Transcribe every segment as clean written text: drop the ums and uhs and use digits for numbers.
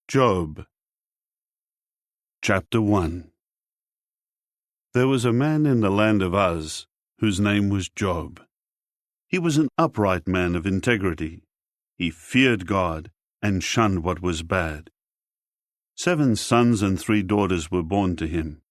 Job. Chapter 1. There was a man in the land of Uz, whose name was Job. He was an upright man of integrity. He feared God and shunned what was bad. 7 sons and 3 daughters were born to him.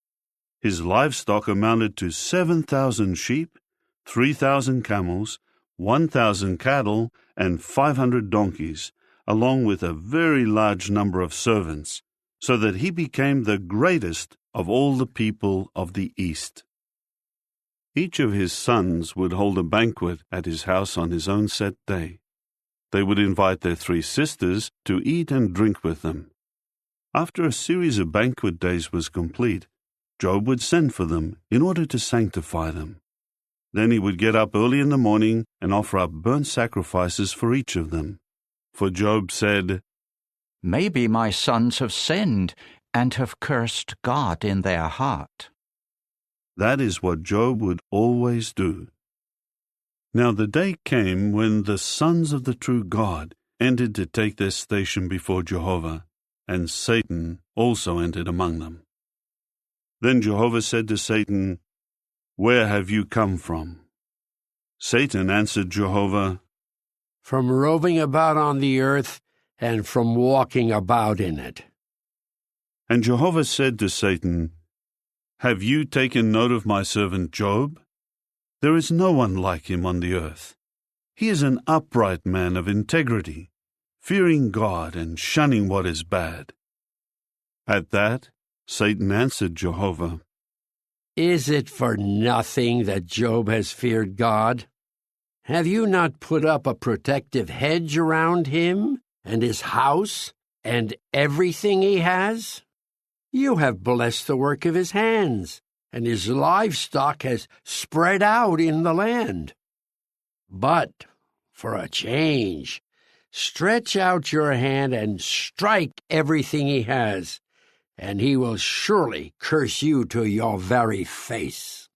His livestock amounted to 7,000 sheep, 3,000 camels, 1,000 cattle, and 500 donkeys, along with a very large number of servants, so that he became the greatest of all the people of the East. Each of his sons would hold a banquet at his house on his own set day. They would invite their 3 sisters to eat and drink with them. After a series of banquet days was complete, Job would send for them in order to sanctify them. Then he would get up early in the morning and offer up burnt sacrifices for each of them. For Job said, "Maybe my sons have sinned and have cursed God in their heart." That is what Job would always do. Now the day came when the sons of the true God entered to take their station before Jehovah, and Satan also entered among them. Then Jehovah said to Satan, "Where have you come from?" Satan answered Jehovah, "From roving about on the earth and from walking about in it." And Jehovah said to Satan, "Have you taken note of my servant Job? There is no one like him on the earth. He is an upright man of integrity, fearing God and shunning what is bad." At that, Satan answered Jehovah, "Is it for nothing that Job has feared God? Have you not put up a protective hedge around him and his house and everything he has? You have blessed the work of his hands, and his livestock has spread out in the land. But, for a change, stretch out your hand and strike everything he has, and he will surely curse you to your very face."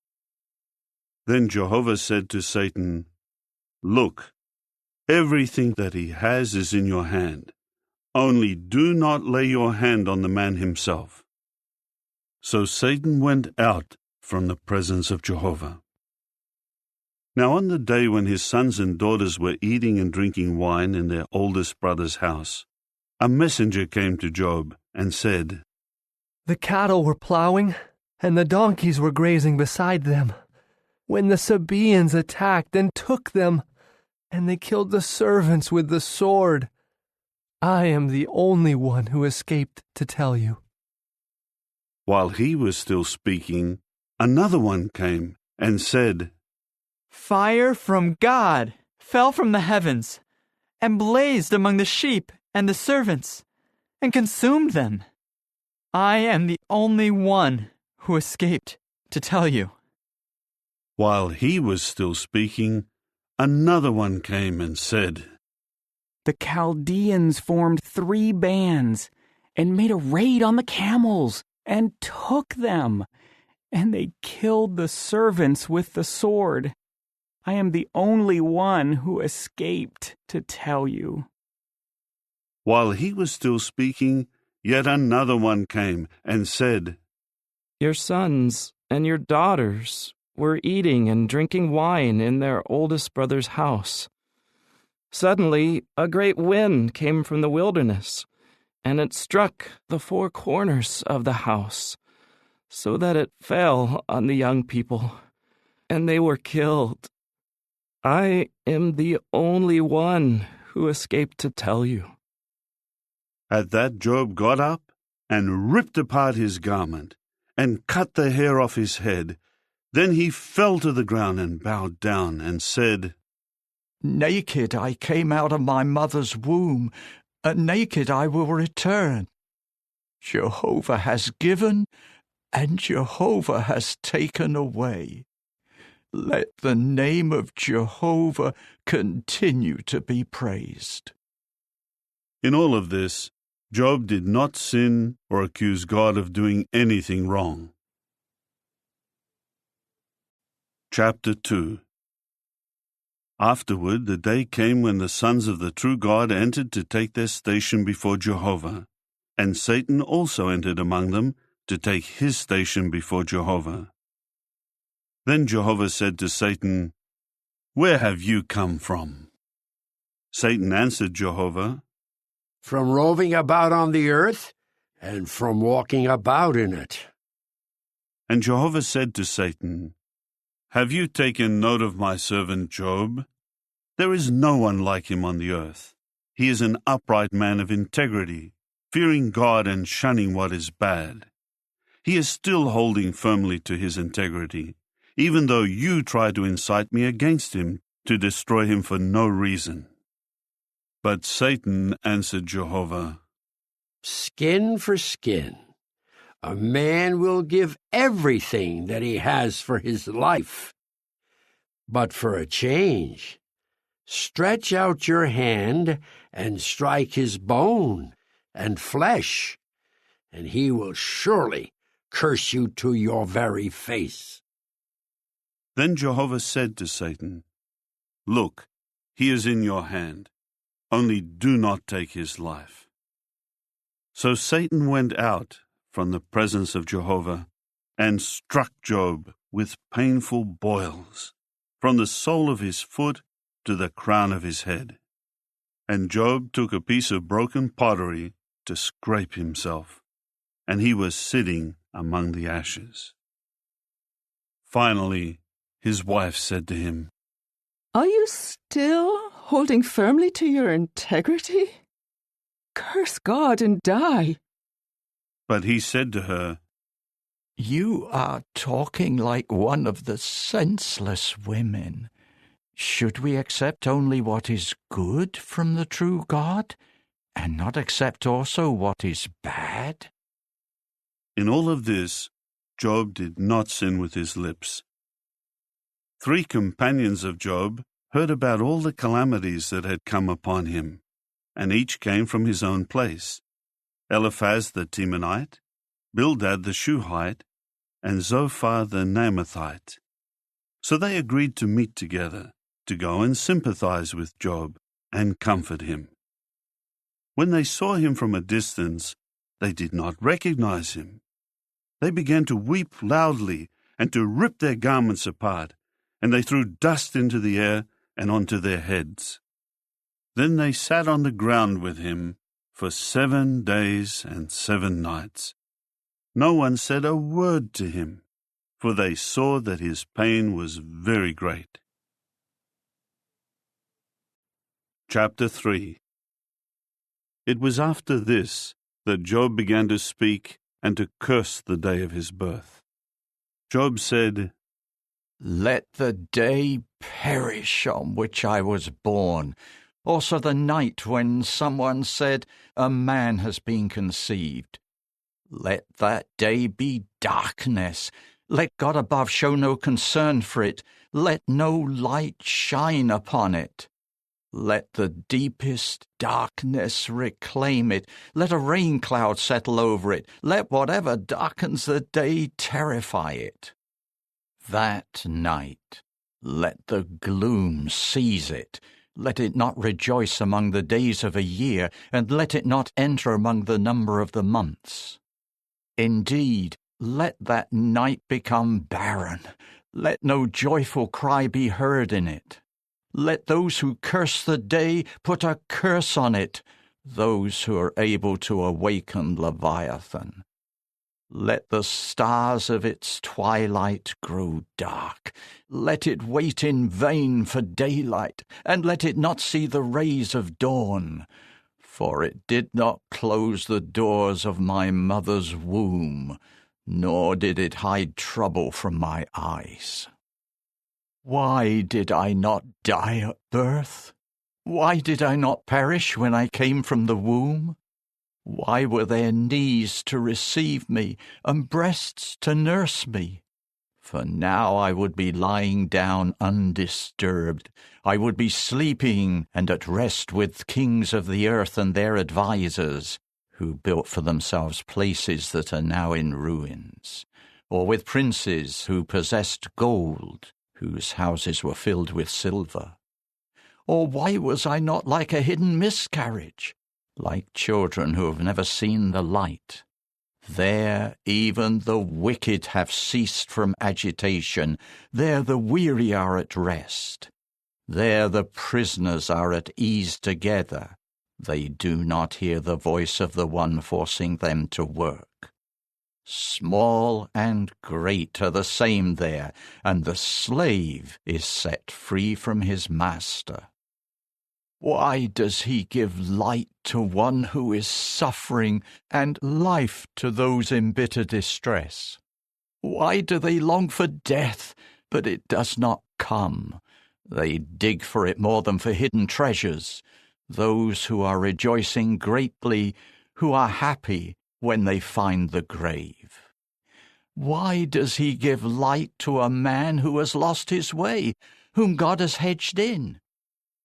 Then Jehovah said to Satan, "Look, everything that he has is in your hand. Only do not lay your hand on the man himself." So Satan went out from the presence of Jehovah. Now on the day when his sons and daughters were eating and drinking wine in their oldest brother's house, a messenger came to Job and said, "The cattle were plowing, and the donkeys were grazing beside them, when the Sabaeans attacked and took them, and they killed the servants with the sword. I am the only one who escaped to tell you." While he was still speaking, another one came and said, "Fire from God fell from the heavens, and blazed among the sheep and the servants, and consumed them. I am the only one who escaped to tell you." While he was still speaking, another one came and said, "The Chaldeans formed 3 bands and made a raid on the camels and took them, and they killed the servants with the sword. I am the only one who escaped to tell you." While he was still speaking, yet another one came and said, "Your sons and your daughters were eating and drinking wine in their oldest brother's house. Suddenly, a great wind came from the wilderness, and it struck the 4 corners of the house, so that it fell on the young people, and they were killed. I am the only one who escaped to tell you." At that Job got up and ripped apart his garment and cut the hair off his head. Then he fell to the ground and bowed down and said, "Naked I came out of my mother's womb, and naked I will return. Jehovah has given, and Jehovah has taken away. Let the name of Jehovah continue to be praised." In all of this, Job did not sin or accuse God of doing anything wrong. Chapter 2. Afterward, the day came when the sons of the true God entered to take their station before Jehovah, and Satan also entered among them to take his station before Jehovah. Then Jehovah said to Satan, "Where have you come from?" Satan answered Jehovah, "From roving about on the earth and from walking about in it." And Jehovah said to Satan, "Have you taken note of my servant Job? There is no one like him on the earth. He is an upright man of integrity, fearing God and shunning what is bad. He is still holding firmly to his integrity, even though you try to incite me against him to destroy him for no reason." But Satan answered Jehovah, "Skin for skin. A man will give everything that he has for his life. But for a change, stretch out your hand and strike his bone and flesh, and he will surely curse you to your very face." Then Jehovah said to Satan, "Look, he is in your hand. Only do not take his life." So Satan went out from the presence of Jehovah and struck Job with painful boils, from the sole of his foot to the crown of his head. And Job took a piece of broken pottery to scrape himself, and he was sitting among the ashes. Finally, his wife said to him, "Are you still holding firmly to your integrity? Curse God and die." But he said to her, You are talking like one of the senseless women. Should we accept only what is good from the true God, and not accept also what is bad? In all of this, Job did not sin with his lips. 3 companions of Job heard about all the calamities that had come upon him, and each came from his own place: Eliphaz the Temanite, Bildad the Shuhite, and Zophar the Naamathite. So they agreed to meet together, to go and sympathize with Job and comfort him. When they saw him from a distance, they did not recognize him. They began to weep loudly and to rip their garments apart, and they threw dust into the air and onto their heads. Then they sat on the ground with him for 7 days and 7 nights. No one said a word to him, for they saw that his pain was very great. Chapter 3. It was after this that Job began to speak and to curse the day of his birth. Job said, Let the day perish on which I was born, also the night when someone said, a man has been conceived. Let that day be darkness. Let God above show no concern for it. Let no light shine upon it. Let the deepest darkness reclaim it. Let a rain cloud settle over it. Let whatever darkens the day terrify it. That night, let the gloom seize it. Let it not rejoice among the days of a year, and let it not enter among the number of the months. Indeed, let that night become barren. Let no joyful cry be heard in it. Let those who curse the day put a curse on it, those who are able to awaken Leviathan. Let the stars of its twilight grow dark. Let it wait in vain for daylight, and let it not see the rays of dawn. For it did not close the doors of my mother's womb, nor did it hide trouble from my eyes. Why did I not die at birth? Why did I not perish when I came from the womb? Why were there knees to receive me, and breasts to nurse me? For now I would be lying down undisturbed. I would be sleeping and at rest with kings of the earth and their advisers, who built for themselves places that are now in ruins, or with princes who possessed gold, whose houses were filled with silver. Or why was I not like a hidden miscarriage, like children who have never seen the light. There even the wicked have ceased from agitation. There the weary are at rest. There the prisoners are at ease together. They do not hear the voice of the one forcing them to work. Small and great are the same there, and the slave is set free from his master. Why does he give light to one who is suffering and life to those in bitter distress? Why do they long for death, but it does not come? They dig for it more than for hidden treasures. Those who are rejoicing greatly, who are happy when they find the grave. Why does he give light to a man who has lost his way, whom God has hedged in?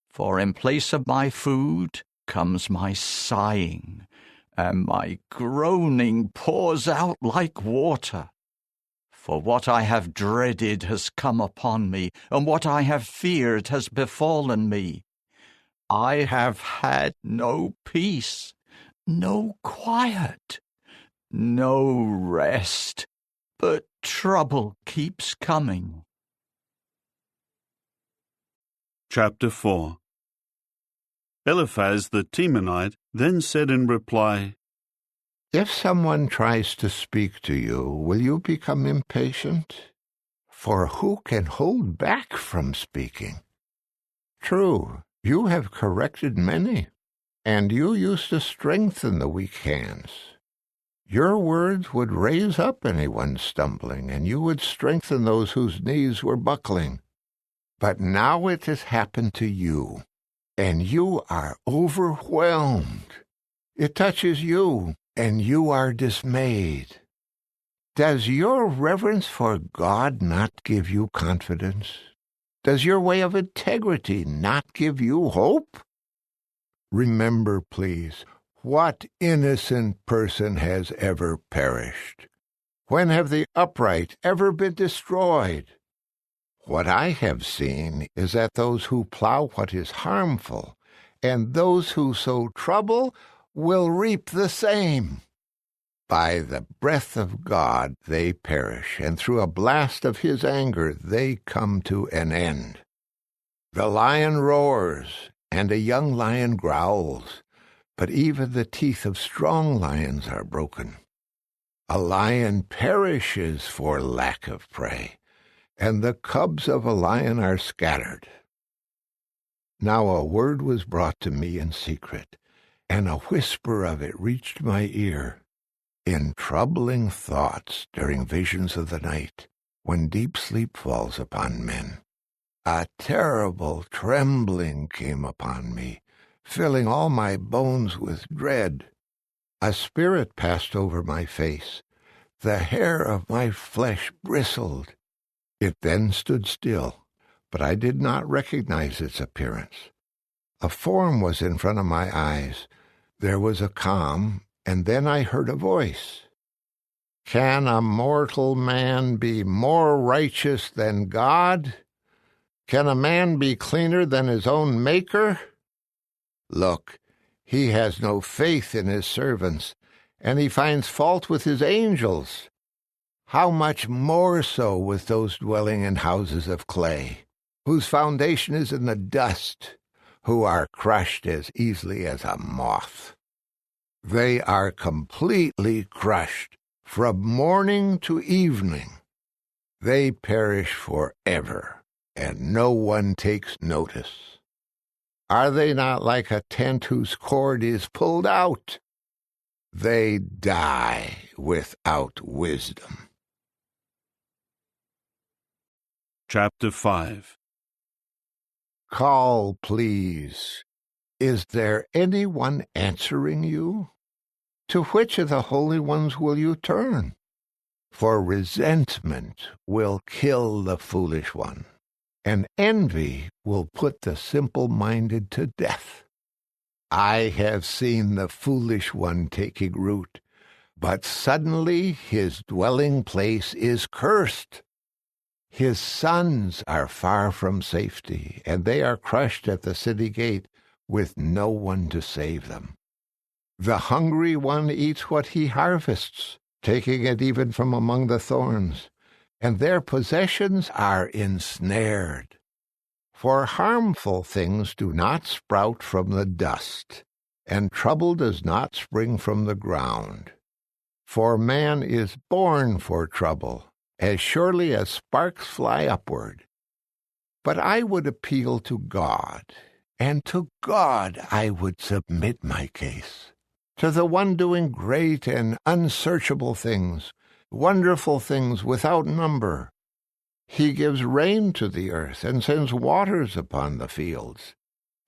For in place of my food comes my sighing, and my groaning pours out like water. For what I have dreaded has come upon me, and what I have feared has befallen me. I have had no peace, no quiet, no rest, but trouble keeps coming. Chapter 4. Eliphaz the Temanite then said in reply, If someone tries to speak to you, will you become impatient? For who can hold back from speaking? True, you have corrected many, and you used to strengthen the weak hands. Your words would raise up anyone stumbling, and you would strengthen those whose knees were buckling. But now it has happened to you, and you are overwhelmed. It touches you, and you are dismayed. Does your reverence for God not give you confidence? Does your way of integrity not give you hope? Remember, please, what innocent person has ever perished? When have the upright ever been destroyed? What I have seen is that those who plow what is harmful, and those who sow trouble, will reap the same. By the breath of God they perish, and through a blast of his anger they come to an end. The lion roars, and a young lion growls, but even the teeth of strong lions are broken. A lion perishes for lack of prey, and the cubs of a lion are scattered. Now a word was brought to me in secret, and a whisper of it reached my ear. In troubling thoughts during visions of the night, when deep sleep falls upon men, a terrible trembling came upon me, filling all my bones with dread. A spirit passed over my face. The hair of my flesh bristled. It then stood still, but I did not recognize its appearance. A form was in front of my eyes. There was a calm, and then I heard a voice. Can a mortal man be more righteous than God? Can a man be cleaner than his own Maker? Look, he has no faith in his servants, and he finds fault with his angels. How much more so with those dwelling in houses of clay, whose foundation is in the dust, who are crushed as easily as a moth. They are completely crushed from morning to evening. They perish forever, and no one takes notice. Are they not like a tent whose cord is pulled out? They die without wisdom. Chapter 5. Call, please. Is there anyone answering you? To which of the holy ones will you turn? For resentment will kill the foolish one, and envy will put the simple-minded to death. I have seen the foolish one taking root, but suddenly his dwelling place is cursed. His sons are far from safety, and they are crushed at the city gate with no one to save them. The hungry one eats what he harvests, taking it even from among the thorns, and their possessions are ensnared. For harmful things do not sprout from the dust, and trouble does not spring from the ground. For man is born for trouble, as surely as sparks fly upward. But I would appeal to God, and to God I would submit my case, to the one doing great and unsearchable things, wonderful things without number. He gives rain to the earth and sends waters upon the fields.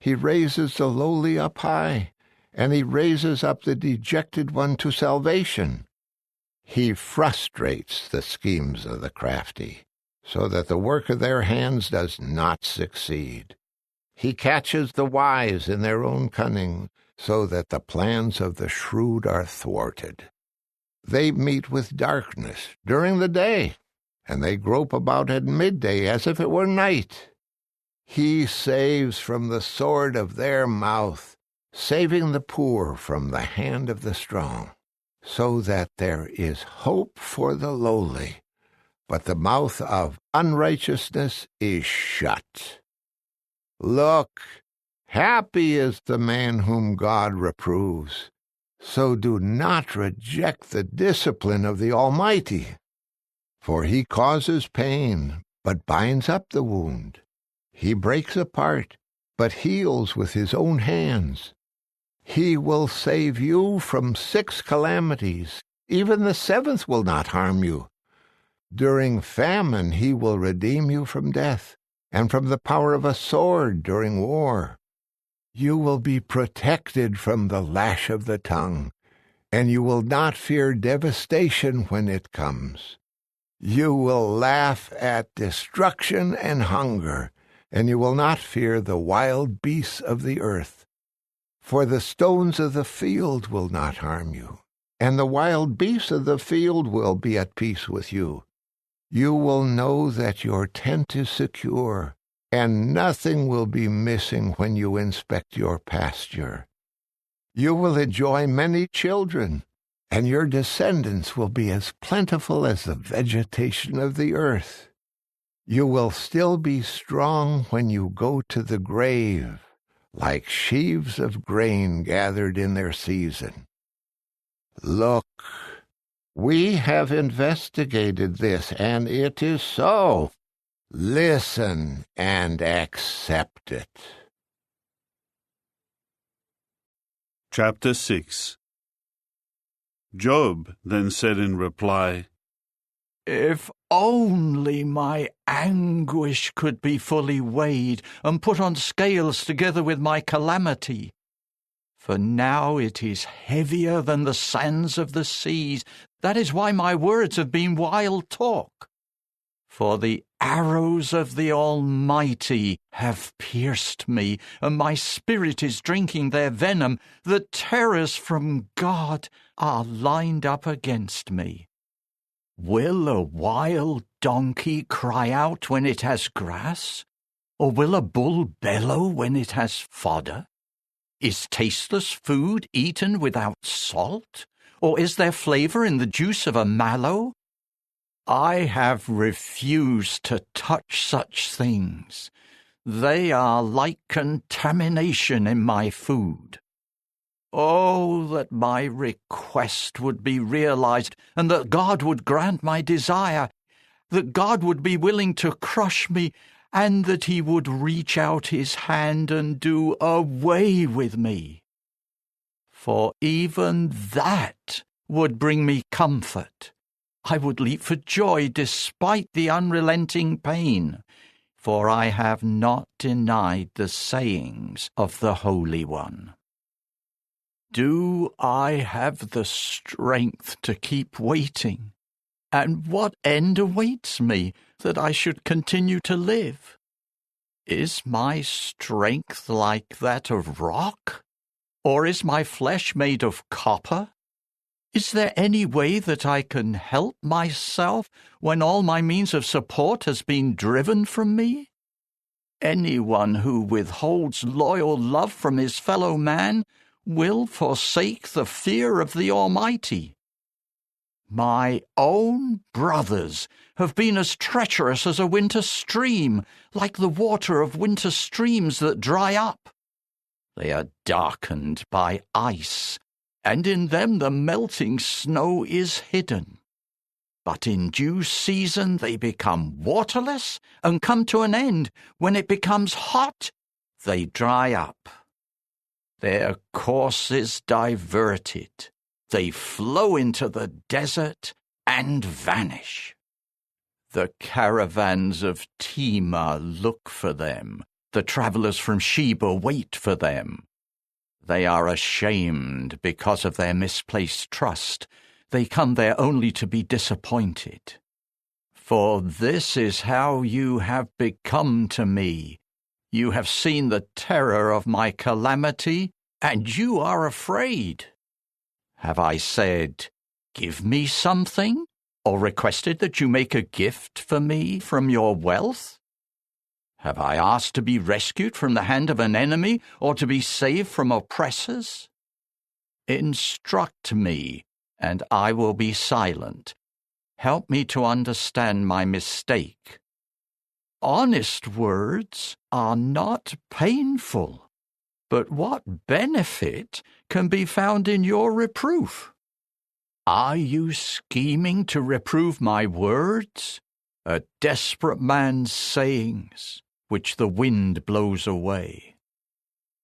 He raises the lowly up high, and he raises up the dejected one to salvation. He frustrates the schemes of the crafty, so that the work of their hands does not succeed. He catches the wise in their own cunning, so that the plans of the shrewd are thwarted. They meet with darkness during the day, and they grope about at midday as if it were night. He saves from the sword of their mouth, saving the poor from the hand of the strong, so that there is hope for the lowly, but the mouth of unrighteousness is shut. Look, happy is the man whom God reproves. So do not reject the discipline of the Almighty. For he causes pain, but binds up the wound. He breaks apart, but heals with his own hands. He will save you from 6 calamities. Even the 7th will not harm you. During famine he will redeem you from death, and from the power of a sword during war. You will be protected from the lash of the tongue, and you will not fear devastation when it comes. You will laugh at destruction and hunger, and you will not fear the wild beasts of the earth. For the stones of the field will not harm you, and the wild beasts of the field will be at peace with you. You will know that your tent is secure, and nothing will be missing when you inspect your pasture. You will enjoy many children, and your descendants will be as plentiful as the vegetation of the earth. You will still be strong when you go to the grave, like sheaves of grain gathered in their season. Look, we have investigated this, and it is so. Listen and accept it. Chapter 6. Job then said in reply, If only my anguish could be fully weighed and put on scales together with my calamity. For now it is heavier than the sands of the seas. That is why my words have been wild talk. For the arrows of the Almighty have pierced me, and my spirit is drinking their venom. The terrors from God are lined up against me. Will a wild donkey cry out when it has grass? Or will a bull bellow when it has fodder? Is tasteless food eaten without salt? Or is there flavor in the juice of a mallow? I have refused to touch such things. They are like contamination in my food. Oh, that my request would be realized, and that God would grant my desire, that God would be willing to crush me, and that he would reach out his hand and do away with me. For even that would bring me comfort. I would leap for joy despite the unrelenting pain, for I have not denied the sayings of the Holy One. Do I have the strength to keep waiting? And what end awaits me that I should continue to live? Is my strength like that of rock? Or is my flesh made of copper? Is there any way that I can help myself when all my means of support has been driven from me? Anyone who withholds loyal love from his fellow man will forsake the fear of the Almighty. My own brothers have been as treacherous as a winter stream, like the water of winter streams that dry up. They are darkened by ice, and in them the melting snow is hidden. But in due season they become waterless and come to an end. When it becomes hot, they dry up. Their course is diverted. They flow into the desert and vanish. The caravans of Tema look for them. The travellers from Sheba wait for them. They are ashamed because of their misplaced trust. They come there only to be disappointed. For this is how you have become to me. You have seen the terror of my calamity, and you are afraid. Have I said, "Give me something," or requested that you make a gift for me from your wealth? Have I asked to be rescued from the hand of an enemy, or to be saved from oppressors? Instruct me, and I will be silent. Help me to understand my mistake. Honest words are not painful, but what benefit can be found in your reproof? Are you scheming to reprove my words, a desperate man's sayings, which the wind blows away?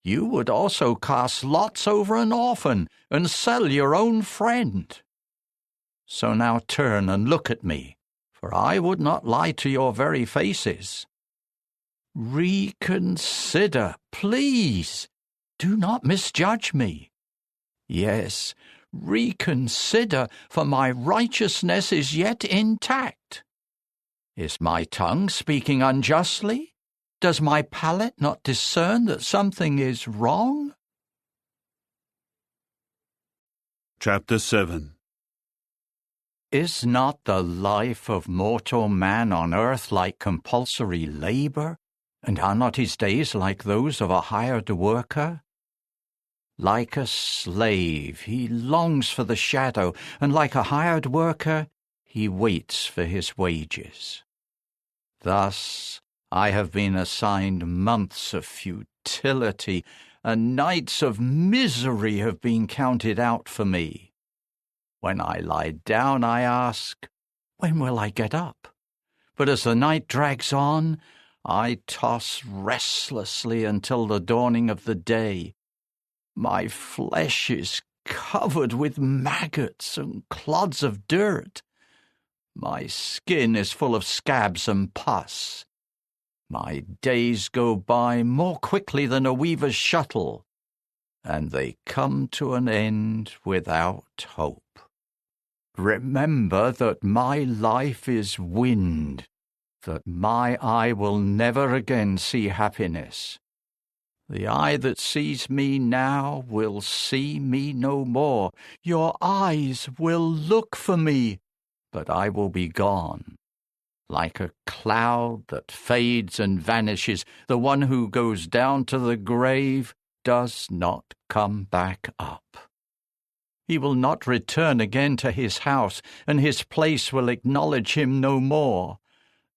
You would also cast lots over an orphan and sell your own friend. So now turn and look at me, for I would not lie to your very faces. Reconsider, please. Do not misjudge me. Yes, reconsider, for my righteousness is yet intact. Is my tongue speaking unjustly? Does my palate not discern that something is wrong? Chapter 7. Is not the life of mortal man on earth like compulsory labor, and are not his days like those of a hired worker? Like a slave, he longs for the shadow, and like a hired worker, he waits for his wages. Thus I have been assigned months of futility, and nights of misery have been counted out for me. When I lie down, I ask, when will I get up? But as the night drags on, I toss restlessly until the dawning of the day. My flesh is covered with maggots and clods of dirt. My skin is full of scabs and pus. My days go by more quickly than a weaver's shuttle, and they come to an end without hope. Remember that my life is wind, that my eye will never again see happiness. The eye that sees me now will see me no more. Your eyes will look for me, but I will be gone. Like a cloud that fades and vanishes, the one who goes down to the grave does not come back up. He will not return again to his house, and his place will acknowledge him no more.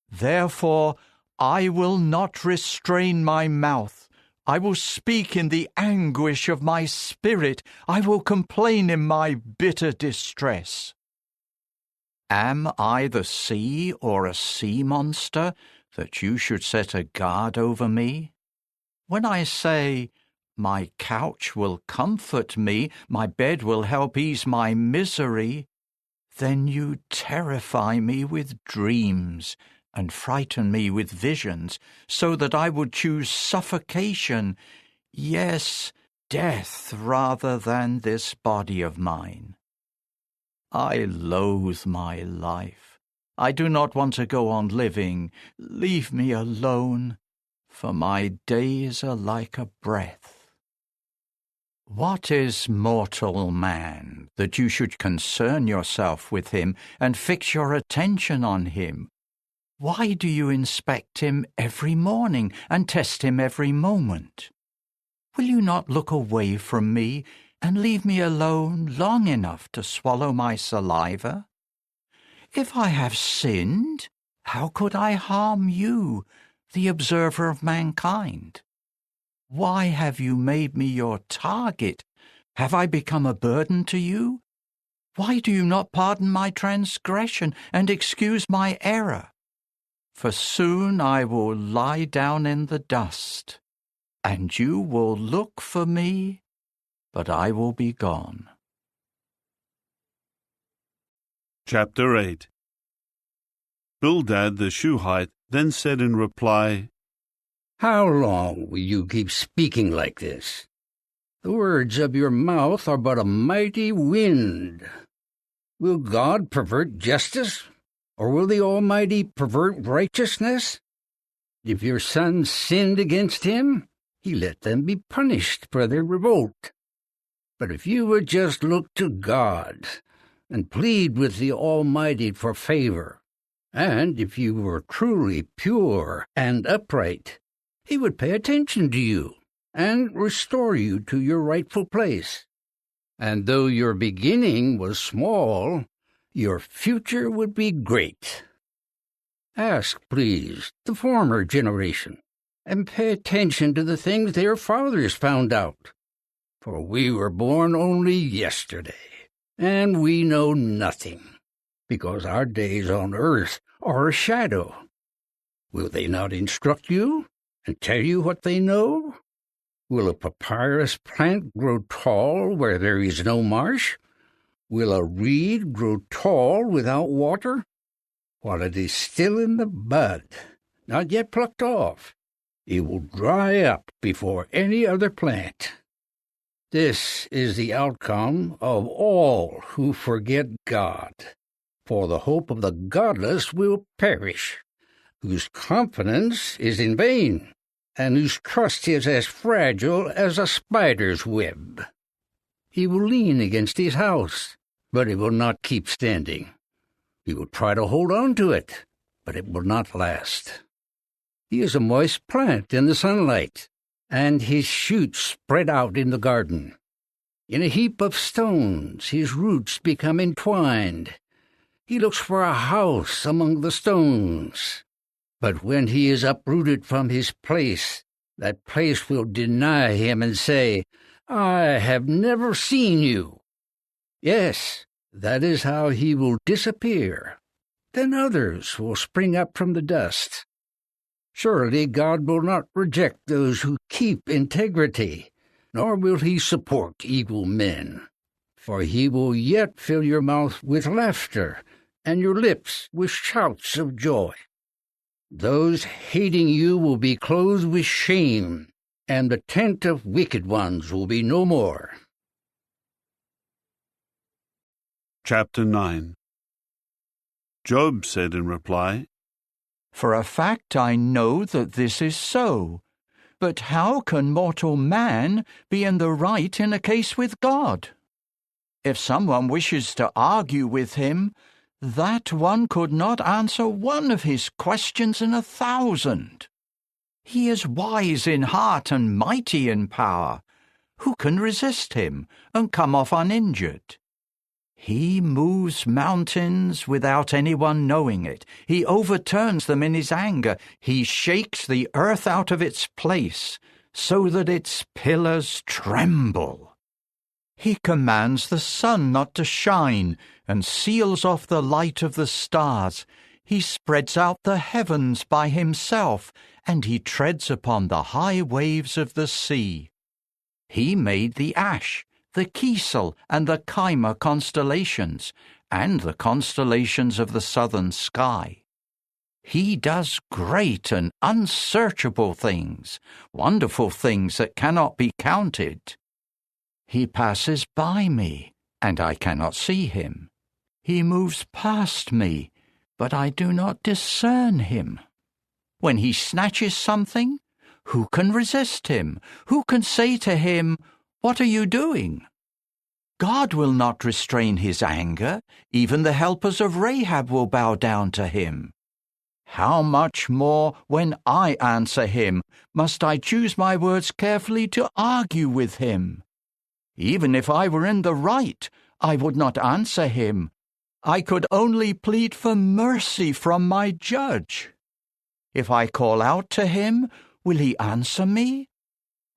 Therefore I will not restrain my mouth. I will speak in the anguish of my spirit. I will complain in my bitter distress. Am I the sea or a sea monster, that you should set a guard over me? When I say, my couch will comfort me, my bed will help ease my misery, then you terrify me with dreams and frighten me with visions, so that I would choose suffocation, yes, death, rather than this body of mine. I loathe my life. I do not want to go on living. Leave me alone, for my days are like a breath. What is mortal man, that you should concern yourself with him and fix your attention on him? Why do you inspect him every morning and test him every moment? Will you not look away from me and leave me alone long enough to swallow my saliva? If I have sinned, how could I harm you, the observer of mankind? Why have you made me your target? Have I become a burden to you? Why do you not pardon my transgression and excuse my error? For soon I will lie down in the dust, and you will look for me, but I will be gone. Chapter 8. Bildad the Shuhite then said in reply, How long will you keep speaking like this? The words of your mouth are but a mighty wind. Will God pervert justice, or will the Almighty pervert righteousness? If your sons sinned against him, he let them be punished for their revolt. But if you would just look to God and plead with the Almighty for favor, and if you were truly pure and upright, he would pay attention to you and restore you to your rightful place. And though your beginning was small, your future would be great. Ask, please, the former generation, and pay attention to the things their fathers found out. For we were born only yesterday, and we know nothing, because our days on earth are a shadow. Will they not instruct you and tell you what they know? Will a papyrus plant grow tall where there is no marsh? Will a reed grow tall without water? While it is still in the bud, not yet plucked off, it will dry up before any other plant. This is the outcome of all who forget God. For the hope of the godless will perish, whose confidence is in vain, and whose trust is as fragile as a spider's web. He will lean against his house, but it will not keep standing. He will try to hold on to it, but it will not last. He is a moist plant in the sunlight, and his shoots spread out in the garden. In a heap of stones his roots become entwined. He looks for a house among the stones. But when he is uprooted from his place, that place will deny him and say, I have never seen you. Yes, that is how he will disappear. Then others will spring up from the dust. Surely God will not reject those who keep integrity, nor will he support evil men. For he will yet fill your mouth with laughter, and your lips with shouts of joy. Those hating you will be clothed with shame, and the tent of wicked ones will be no more. Chapter 9. Job said in reply, For a fact I know that this is so. But how can mortal man be in the right in a case with God? If someone wishes to argue with him, that one could not answer one of his questions in 1,000. He is wise in heart and mighty in power. Who can resist him and come off uninjured? He moves mountains without anyone knowing it. He overturns them in his anger. He shakes the earth out of its place so that its pillars tremble. He commands the sun not to shine and seals off the light of the stars. He spreads out the heavens by himself, and he treads upon the high waves of the sea. He made the Ash, the Kisel, and the Chima constellations, and the constellations of the southern sky. He does great and unsearchable things, wonderful things that cannot be counted. He passes by me, and I cannot see him. He moves past me, but I do not discern him. When he snatches something, who can resist him? Who can say to him, What are you doing? God will not restrain his anger. Even the helpers of Rahab will bow down to him. How much more, when I answer him, must I choose my words carefully to argue with him? Even if I were in the right, I would not answer him. I could only plead for mercy from my judge. If I call out to him, will he answer me?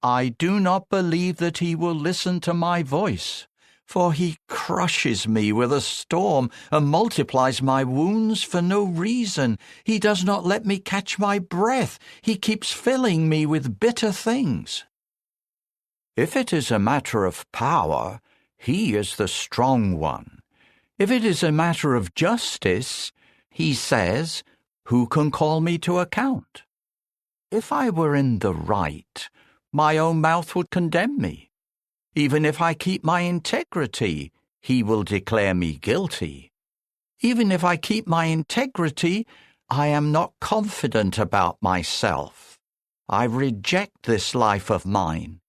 I do not believe that he will listen to my voice, for he crushes me with a storm and multiplies my wounds for no reason. He does not let me catch my breath. He keeps filling me with bitter things. If it is a matter of power, he is the strong one. If it is a matter of justice, he says, "Who can call me to account?" If I were in the right, my own mouth would condemn me. Even if I keep my integrity, he will declare me guilty. Even if I keep my integrity, I am not confident about myself. I reject this life of mine.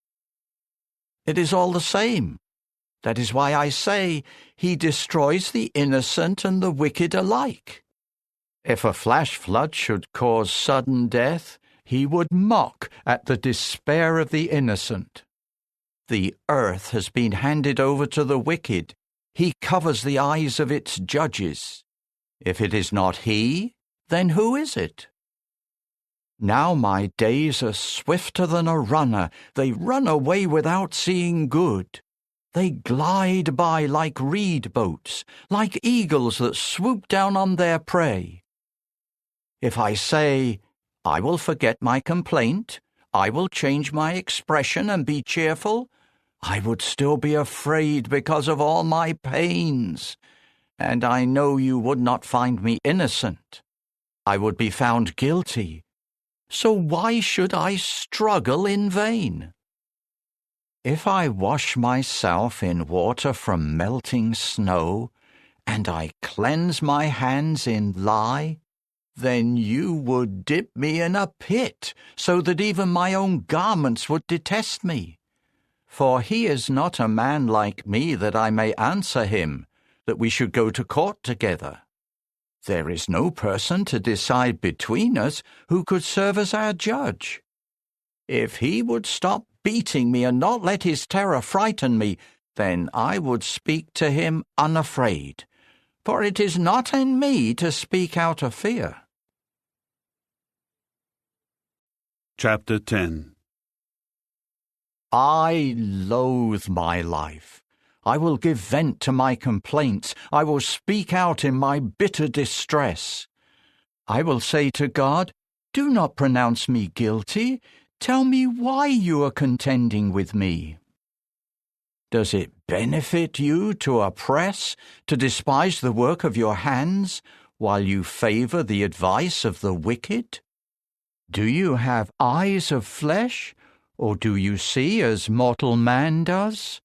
It is all the same. That is why I say he destroys the innocent and the wicked alike. If a flash flood should cause sudden death, he would mock at the despair of the innocent. The earth has been handed over to the wicked. He covers the eyes of its judges. If it is not he, then who is it? Now my days are swifter than a runner. They run away without seeing good. They glide by like reed boats, like eagles that swoop down on their prey. If I say, "I will forget my complaint, I will change my expression and be cheerful," I would still be afraid because of all my pains, and I know you would not find me innocent. I would be found guilty. So why should I struggle in vain? If I wash myself in water from melting snow, and I cleanse my hands in lye, then you would dip me in a pit, so that even my own garments would detest me. For he is not a man like me that I may answer him, that we should go to court together. There is no person to decide between us who could serve as our judge. If he would stop beating me and not let his terror frighten me, then I would speak to him unafraid, for it is not in me to speak out of fear. Chapter 10. I loathe my life. I will give vent to my complaints. I will speak out in my bitter distress. I will say to God, "Do not pronounce me guilty. Tell me why you are contending with me." Does it benefit you to oppress, to despise the work of your hands, while you favor the advice of the wicked? Do you have eyes of flesh, or do you see as mortal man does?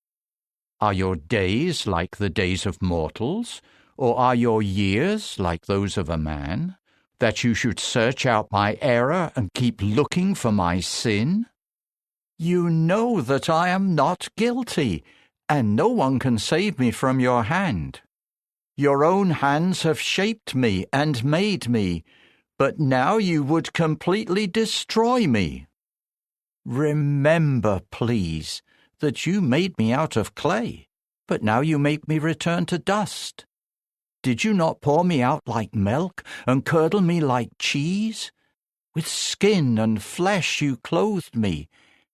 Are your days like the days of mortals, or are your years like those of a man, that you should search out my error and keep looking for my sin? You know that I am not guilty, and no one can save me from your hand. Your own hands have shaped me and made me, but now you would completely destroy me. Remember, please, that you made me out of clay, but now you make me return to dust. Did you not pour me out like milk and curdle me like cheese? With skin and flesh you clothed me,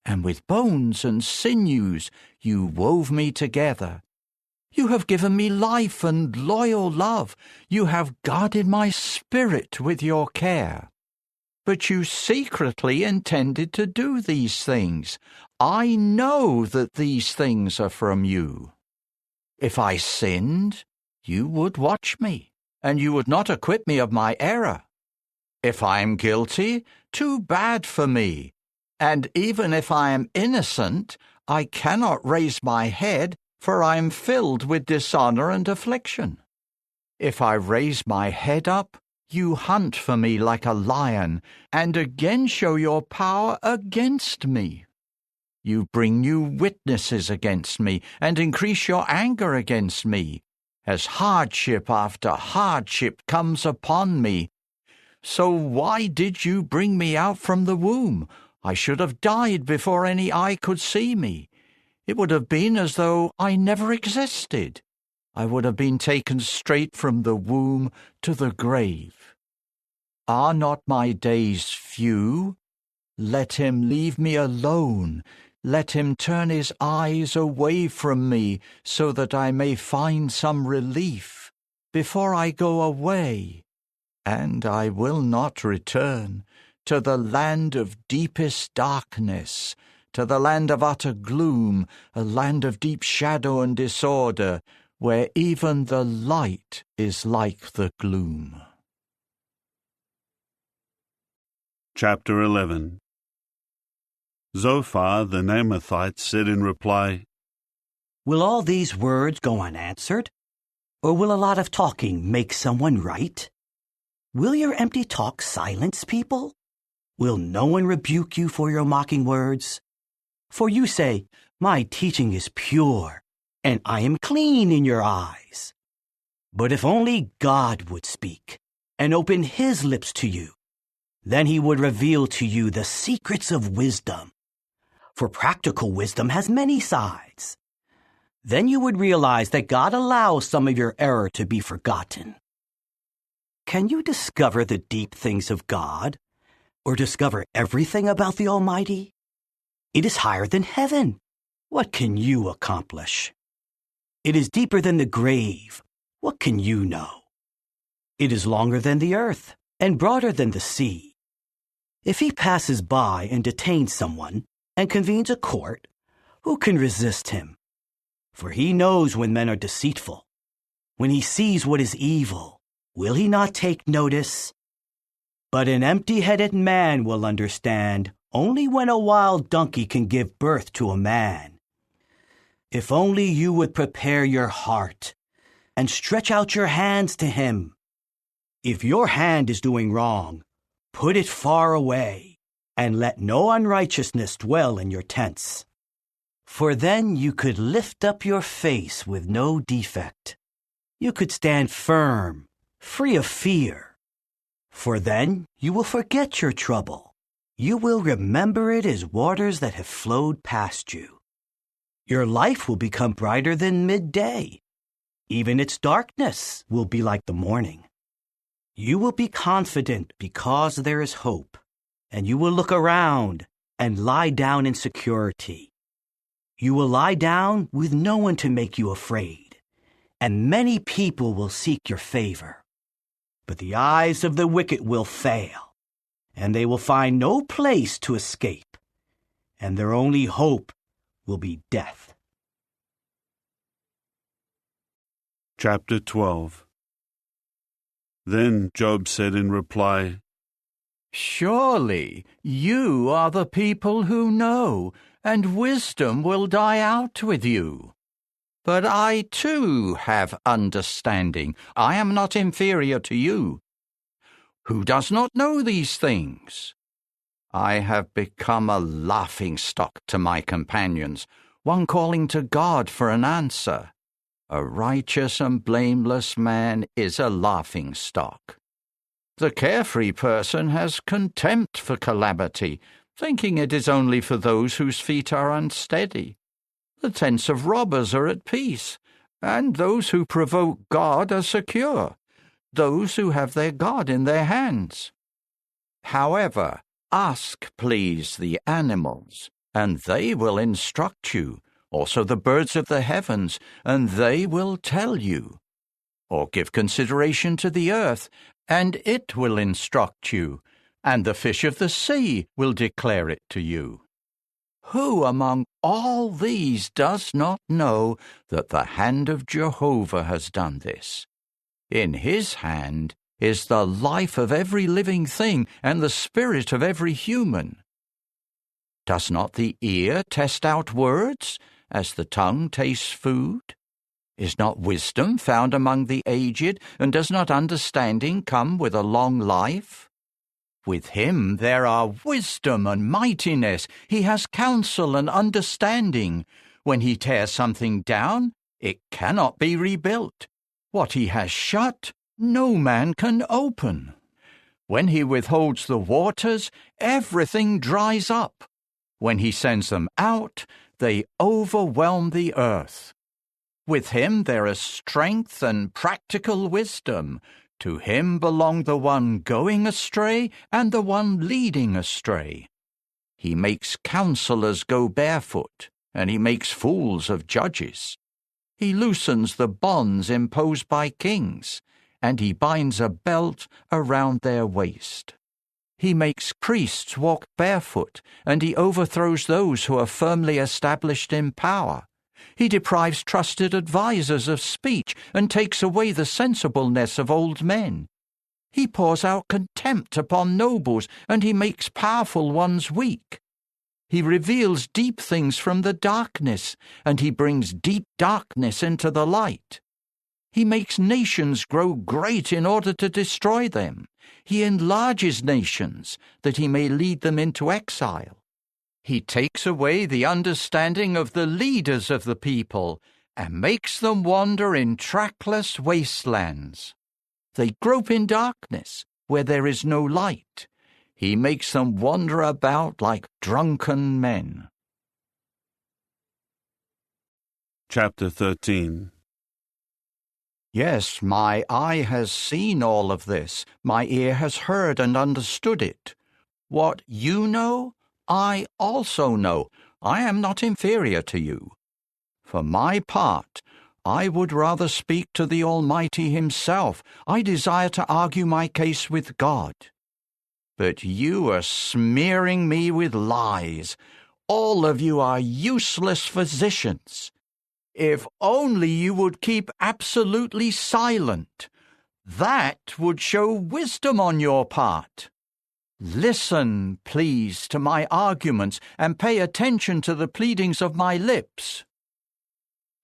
and with bones and sinews you wove me together. You have given me life and loyal love. You have guarded my spirit with your care. But you secretly intended to do these things. I know that these things are from you. If I sinned, you would watch me, and you would not acquit me of my error. If I am guilty, too bad for me. And even if I am innocent, I cannot raise my head, for I am filled with dishonor and affliction. If I raise my head up, you hunt for me like a lion, and again show your power against me. You bring new witnesses against me, and increase your anger against me, as hardship after hardship comes upon me. So why did you bring me out from the womb? I should have died before any eye could see me. It would have been as though I never existed. I would have been taken straight from the womb to the grave. Are not my days few? Let him leave me alone. Let him turn his eyes away from me, so that I may find some relief before I go away. And I will not return to the land of deepest darkness, to the land of utter gloom, a land of deep shadow and disorder, where even the light is like the gloom. Chapter 11. Zophar the Naamathite said in reply, Will all these words go unanswered? Or will a lot of talking make someone right? Will your empty talk silence people? Will no one rebuke you for your mocking words? For you say, My teaching is pure, and I am clean in your eyes. But if only God would speak and open his lips to you, then he would reveal to you the secrets of wisdom. For practical wisdom has many sides. Then you would realize that God allows some of your error to be forgotten. Can you discover the deep things of God, or discover everything about the Almighty? It is higher than heaven. What can you accomplish? It is deeper than the grave. What can you know? It is longer than the earth, and broader than the sea. If he passes by and detains someone, and convenes a court, who can resist him? For he knows when men are deceitful. When he sees what is evil, will he not take notice? But an empty-headed man will understand only when a wild donkey can give birth to a man. If only you would prepare your heart and stretch out your hands to him. If your hand is doing wrong, put it far away, and let no unrighteousness dwell in your tents. For then you could lift up your face with no defect. You could stand firm, free of fear. For then you will forget your trouble. You will remember it as waters that have flowed past you. Your life will become brighter than midday. Even its darkness will be like the morning. You will be confident because there is hope, and you will look around and lie down in security. You will lie down with no one to make you afraid, and many people will seek your favor. But the eyes of the wicked will fail, and they will find no place to escape, and their only hope will be death. Chapter 12. Then Job said in reply, Surely you are the people who know, and wisdom will die out with you. But I too have understanding. I am not inferior to you. Who does not know these things? I have become a laughingstock to my companions, one calling to God for an answer. A righteous and blameless man is a laughingstock. The carefree person has contempt for calamity, thinking it is only for those whose feet are unsteady. The tents of robbers are at peace, and those who provoke God are secure, those who have their God in their hands. However, ask, please, the animals, and they will instruct you, also the birds of the heavens, and they will tell you. Or give consideration to the earth, and it will instruct you, and the fish of the sea will declare it to you. Who among all these does not know that the hand of Jehovah has done this? In his hand is the life of every living thing and the spirit of every human. Does not the ear test out words, as the tongue tastes food? Is not wisdom found among the aged, and does not understanding come with a long life? With him there are wisdom and mightiness. He has counsel and understanding. When he tears something down, it cannot be rebuilt. What he has shut, no man can open. When he withholds the waters, everything dries up. When he sends them out, they overwhelm the earth. With him there is strength and practical wisdom. To him belong the one going astray and the one leading astray. He makes counselors go barefoot, and he makes fools of judges. He loosens the bonds imposed by kings, and he binds a belt around their waist. He makes priests walk barefoot, and he overthrows those who are firmly established in power. He deprives trusted advisers of speech and takes away the sensibleness of old men. He pours out contempt upon nobles, and he makes powerful ones weak. He reveals deep things from the darkness, and he brings deep darkness into the light. He makes nations grow great in order to destroy them. He enlarges nations, that he may lead them into exile. He takes away the understanding of the leaders of the people, and makes them wander in trackless wastelands. They grope in darkness, where there is no light. He makes them wander about like drunken men. Chapter 13. Yes, my eye has seen all of this. My ear has heard and understood it. What you know, I also know. I am not inferior to you. For my part, I would rather speak to the Almighty himself. I desire to argue my case with God. But you are smearing me with lies. All of you are useless physicians. If only you would keep absolutely silent. That would show wisdom on your part. Listen, please, to my arguments and pay attention to the pleadings of my lips.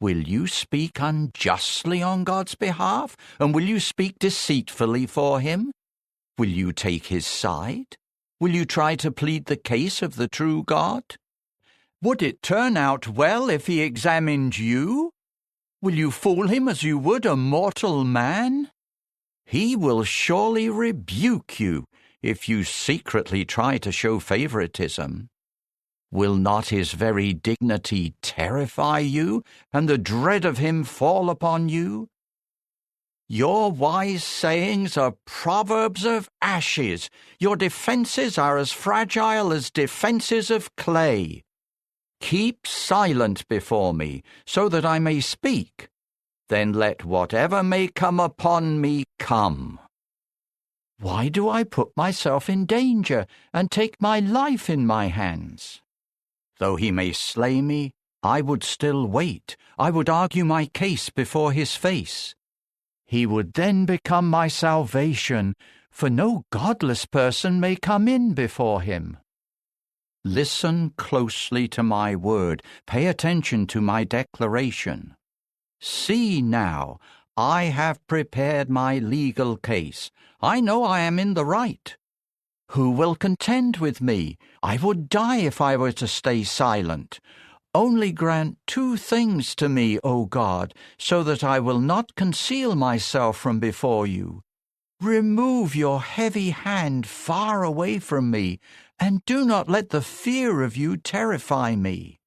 Will you speak unjustly on God's behalf, and will you speak deceitfully for him? Will you take his side? Will you try to plead the case of the true God? Would it turn out well if he examined you? Will you fool him as you would a mortal man? He will surely rebuke you if you secretly try to show favoritism. Will not his very dignity terrify you, and the dread of him fall upon you? Your wise sayings are proverbs of ashes. Your defenses are as fragile as defenses of clay. Keep silent before me, so that I may speak. Then let whatever may come upon me come. Why do I put myself in danger and take my life in my hands? Though he may slay me, I would still wait. I would argue my case before his face. He would then become my salvation, for no godless person may come in before him. Listen closely to my word. Pay attention to my declaration. See now, I have prepared my legal case. I know I am in the right. Who will contend with me? I would die if I were to stay silent. Only grant two things to me, O God, so that I will not conceal myself from before you. Remove your heavy hand far away from me, and do not let the fear of you terrify me.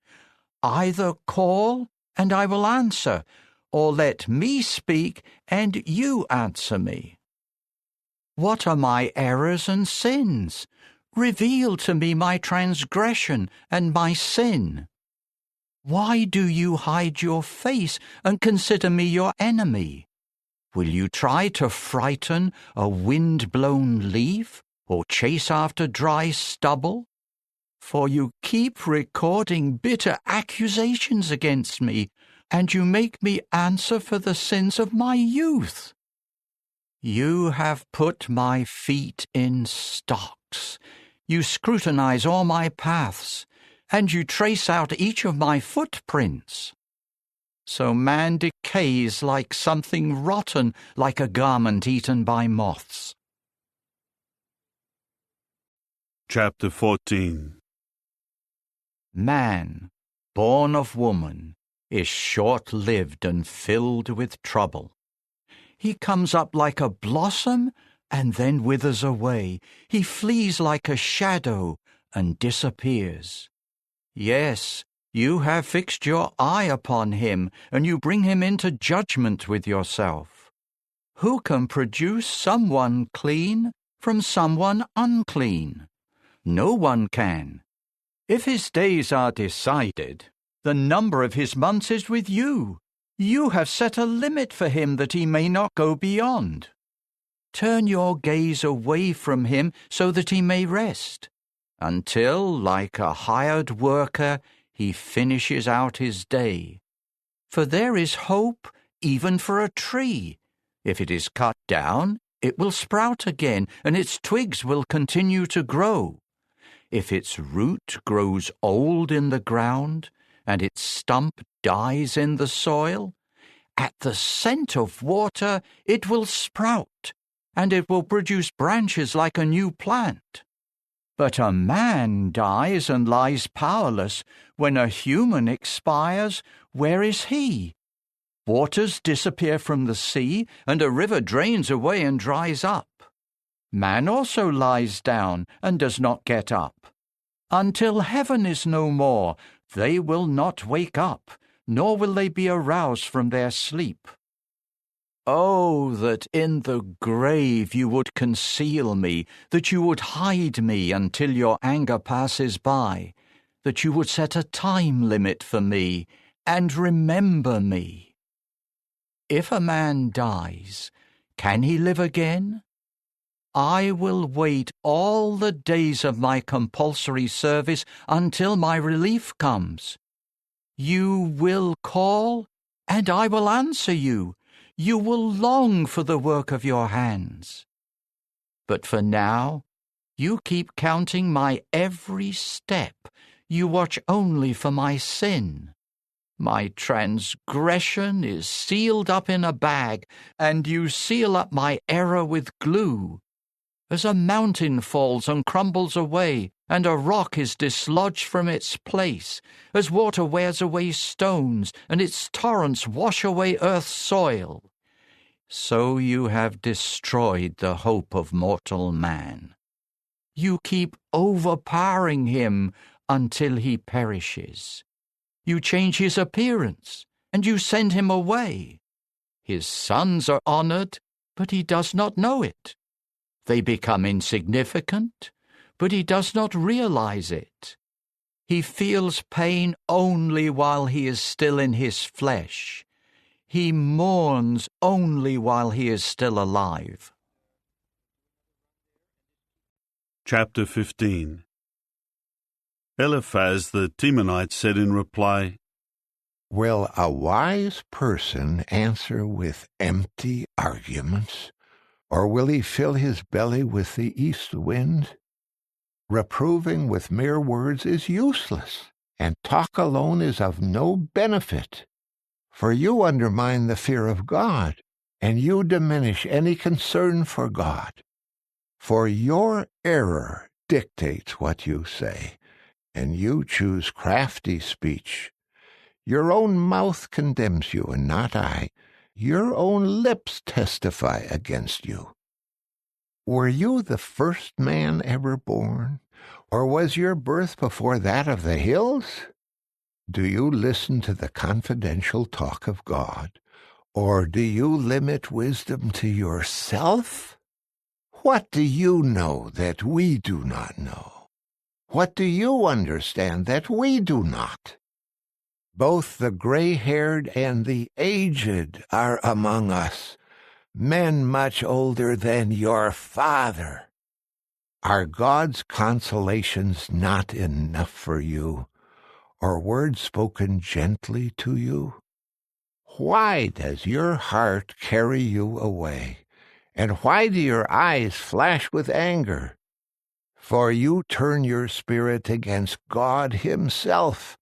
Either call, and I will answer, or let me speak, and you answer me. What are my errors and sins? Reveal to me my transgression and my sin. Why do you hide your face and consider me your enemy? Will you try to frighten a wind-blown leaf or chase after dry stubble? For you keep recording bitter accusations against me, and you make me answer for the sins of my youth. You have put my feet in stocks. You scrutinize all my paths, and you trace out each of my footprints. So man decays like something rotten, like a garment eaten by moths. Chapter 14. Man, born of woman, is short-lived and filled with trouble. He comes up like a blossom and then withers away. He flees like a shadow and disappears. Yes, you have fixed your eye upon him, and you bring him into judgment with yourself. Who can produce someone clean from someone unclean? No one can. If his days are decided, the number of his months is with you. You have set a limit for him that he may not go beyond. Turn your gaze away from him so that he may rest, until, like a hired worker, he finishes out his day. For there is hope even for a tree. If it is cut down, it will sprout again, and its twigs will continue to grow. If its root grows old in the ground, and its stump dies in the soil, at the scent of water it will sprout, and it will produce branches like a new plant. But a man dies and lies powerless. When a human expires, where is he? Waters disappear from the sea, and a river drains away and dries up. Man also lies down and does not get up. Until heaven is no more, they will not wake up, nor will they be aroused from their sleep. Oh, that in the grave you would conceal me, that you would hide me until your anger passes by, that you would set a time limit for me and remember me. If a man dies, can he live again? I will wait all the days of my compulsory service until my relief comes. You will call, and I will answer you. You will long for the work of your hands. But for now, you keep counting my every step. You watch only for my sin. My transgression is sealed up in a bag, and you seal up my error with glue. As a mountain falls and crumbles away, and a rock is dislodged from its place, as water wears away stones, and its torrents wash away earth's soil, so you have destroyed the hope of mortal man. You keep overpowering him until he perishes. You change his appearance, and you send him away. His sons are honored, but he does not know it. They become insignificant, but he does not realize it. He feels pain only while he is still in his flesh. He mourns only while he is still alive. Chapter 15. Eliphaz the Temanite said in reply, Will a wise person answer with empty arguments? Or will he fill his belly with the east wind? Reproving with mere words is useless, and talk alone is of no benefit. For you undermine the fear of God, and you diminish any concern for God. For your error dictates what you say, and you choose crafty speech. Your own mouth condemns you, and not I. Your own lips testify against you. Were you the first man ever born, or was your birth before that of the hills? Do you listen to the confidential talk of God, or do you limit wisdom to yourself? What do you know that we do not know? What do you understand that we do not? Both the gray-haired and the aged are among us, men much older than your father. Are God's consolations not enough for you, or words spoken gently to you? Why does your heart carry you away, and why do your eyes flash with anger? For you turn your spirit against God himself,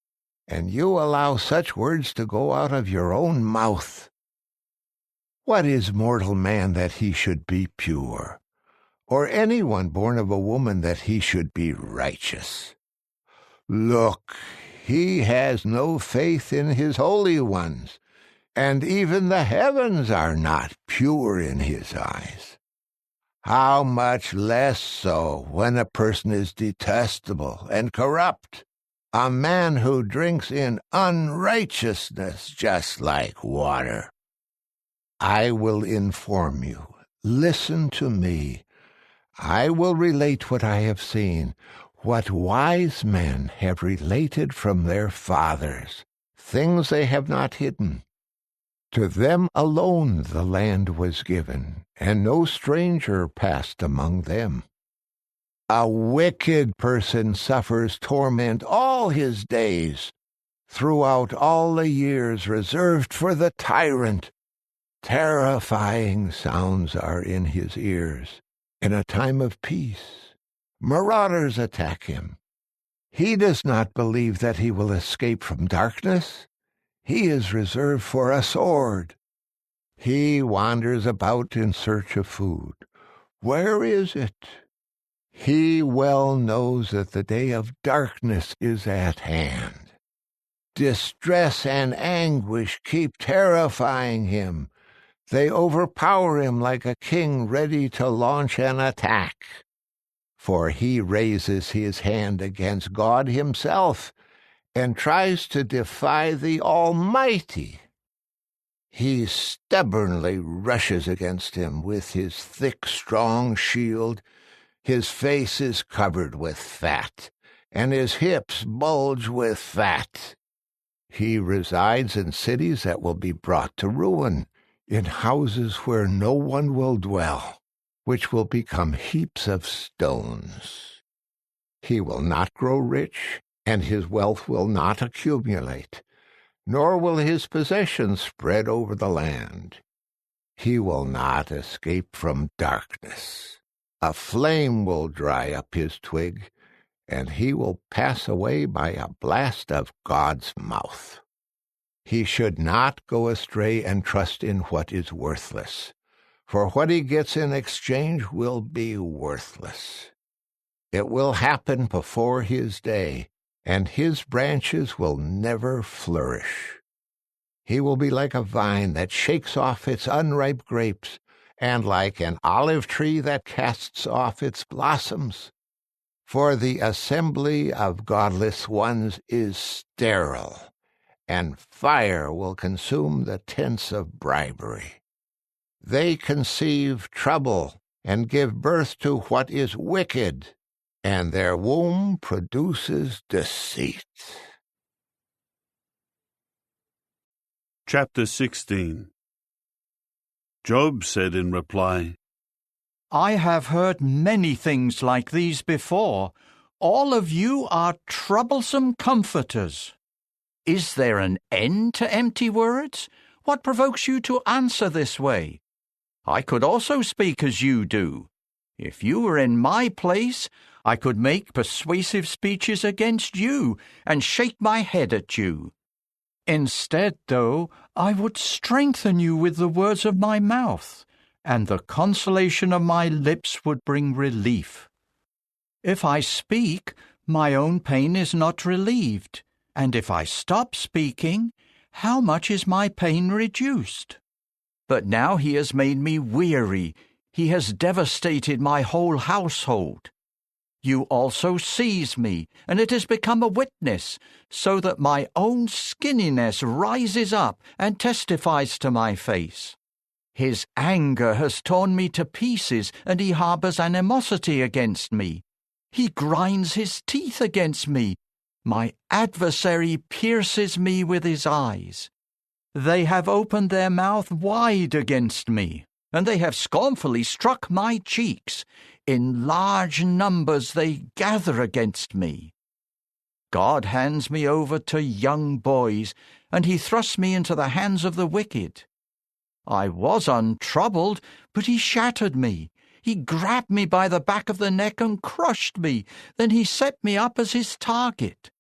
and you allow such words to go out of your own mouth. What is mortal man that he should be pure, or anyone born of a woman that he should be righteous? Look, he has no faith in his holy ones, and even the heavens are not pure in his eyes. How much less so when a person is detestable and corrupt, a man who drinks in unrighteousness just like water. I will inform you. Listen to me. I will relate what I have seen, what wise men have related from their fathers, things they have not hidden. To them alone the land was given, and no stranger passed among them. A wicked person suffers torment all his days, throughout all the years reserved for the tyrant. Terrifying sounds are in his ears. In a time of peace, marauders attack him. He does not believe that he will escape from darkness. He is reserved for a sword. He wanders about in search of food. Where is it? He well knows that the day of darkness is at hand. Distress and anguish keep terrifying him. They overpower him like a king ready to launch an attack. For he raises his hand against God himself and tries to defy the Almighty. He stubbornly rushes against him with his thick, strong shield. His face is covered with fat, and his hips bulge with fat. He resides in cities that will be brought to ruin, in houses where no one will dwell, which will become heaps of stones. He will not grow rich, and his wealth will not accumulate, nor will his possessions spread over the land. He will not escape from darkness. A flame will dry up his twig, and he will pass away by a blast of God's mouth. He should not go astray and trust in what is worthless, for what he gets in exchange will be worthless. It will happen before his day, and his branches will never flourish. He will be like a vine that shakes off its unripe grapes, and like an olive tree that casts off its blossoms. For the assembly of godless ones is sterile, and fire will consume the tents of bribery. They conceive trouble and give birth to what is wicked, and their womb produces deceit. Chapter 16. Job said in reply, I have heard many things like these before. All of you are troublesome comforters. Is there an end to empty words? What provokes you to answer this way? I could also speak as you do. If you were in my place, I could make persuasive speeches against you and shake my head at you. Instead, though, I would strengthen you with the words of my mouth, and the consolation of my lips would bring relief. If I speak, my own pain is not relieved, and if I stop speaking, how much is my pain reduced? But now he has made me weary. He has devastated my whole household. You also seize me, and it has become a witness, so that my own skinniness rises up and testifies to my face. His anger has torn me to pieces, and he harbors animosity against me. He grinds his teeth against me. My adversary pierces me with his eyes. They have opened their mouth wide against me, and they have scornfully struck my cheeks. In large numbers they gather against me. God hands me over to young boys, and he thrusts me into the hands of the wicked. I was untroubled, but he shattered me. He grabbed me by the back of the neck and crushed me. Then he set me up as his target.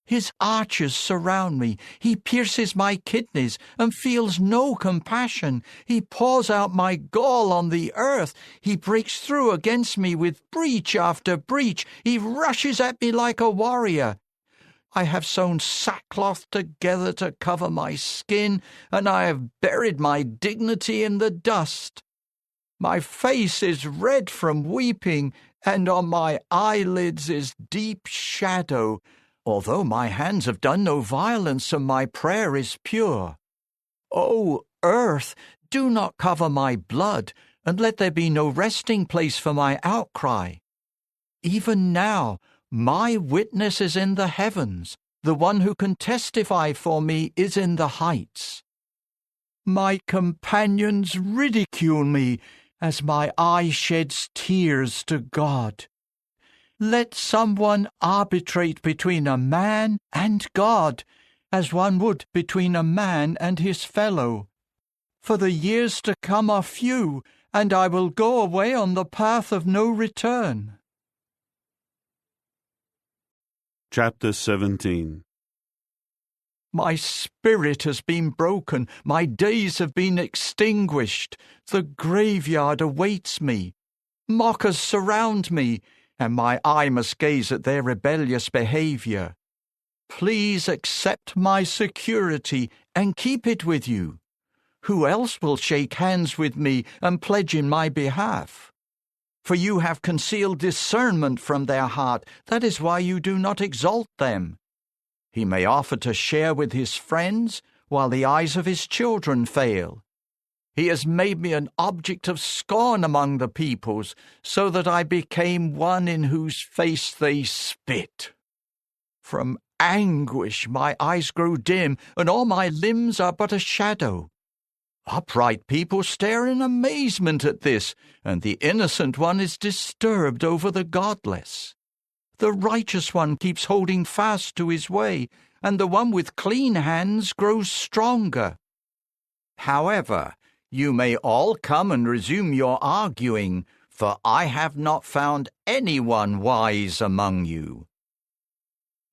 His archers surround me. He pierces my kidneys and feels no compassion. He pours out my gall on the earth. He breaks through against me with breach after breach. He rushes at me like a warrior. I have sewn sackcloth together to cover my skin, and I have buried my dignity in the dust. My face is red from weeping, and on my eyelids is deep shadow, although my hands have done no violence and my prayer is pure. O earth, do not cover my blood, and let there be no resting place for my outcry. Even now, my witness is in the heavens. The one who can testify for me is in the heights. My companions ridicule me as my eye sheds tears to God. Let someone arbitrate between a man and God, as one would between a man and his fellow. For the years to come are few, and I will go away on the path of no return. Chapter 17. My spirit has been broken, my days have been extinguished. The graveyard awaits me. Mockers surround me, and my eye must gaze at their rebellious behavior. Please accept my security and keep it with you. Who else will shake hands with me and pledge in my behalf? For you have concealed discernment from their heart. That is why you do not exalt them. He may offer to share with his friends, while the eyes of his children fail. He has made me an object of scorn among the peoples, so that I became one in whose face they spit. From anguish my eyes grow dim, and all my limbs are but a shadow. Upright people stare in amazement at this, and the innocent one is disturbed over the godless. The righteous one keeps holding fast to his way, and the one with clean hands grows stronger. However, you may all come and resume your arguing, for I have not found anyone wise among you.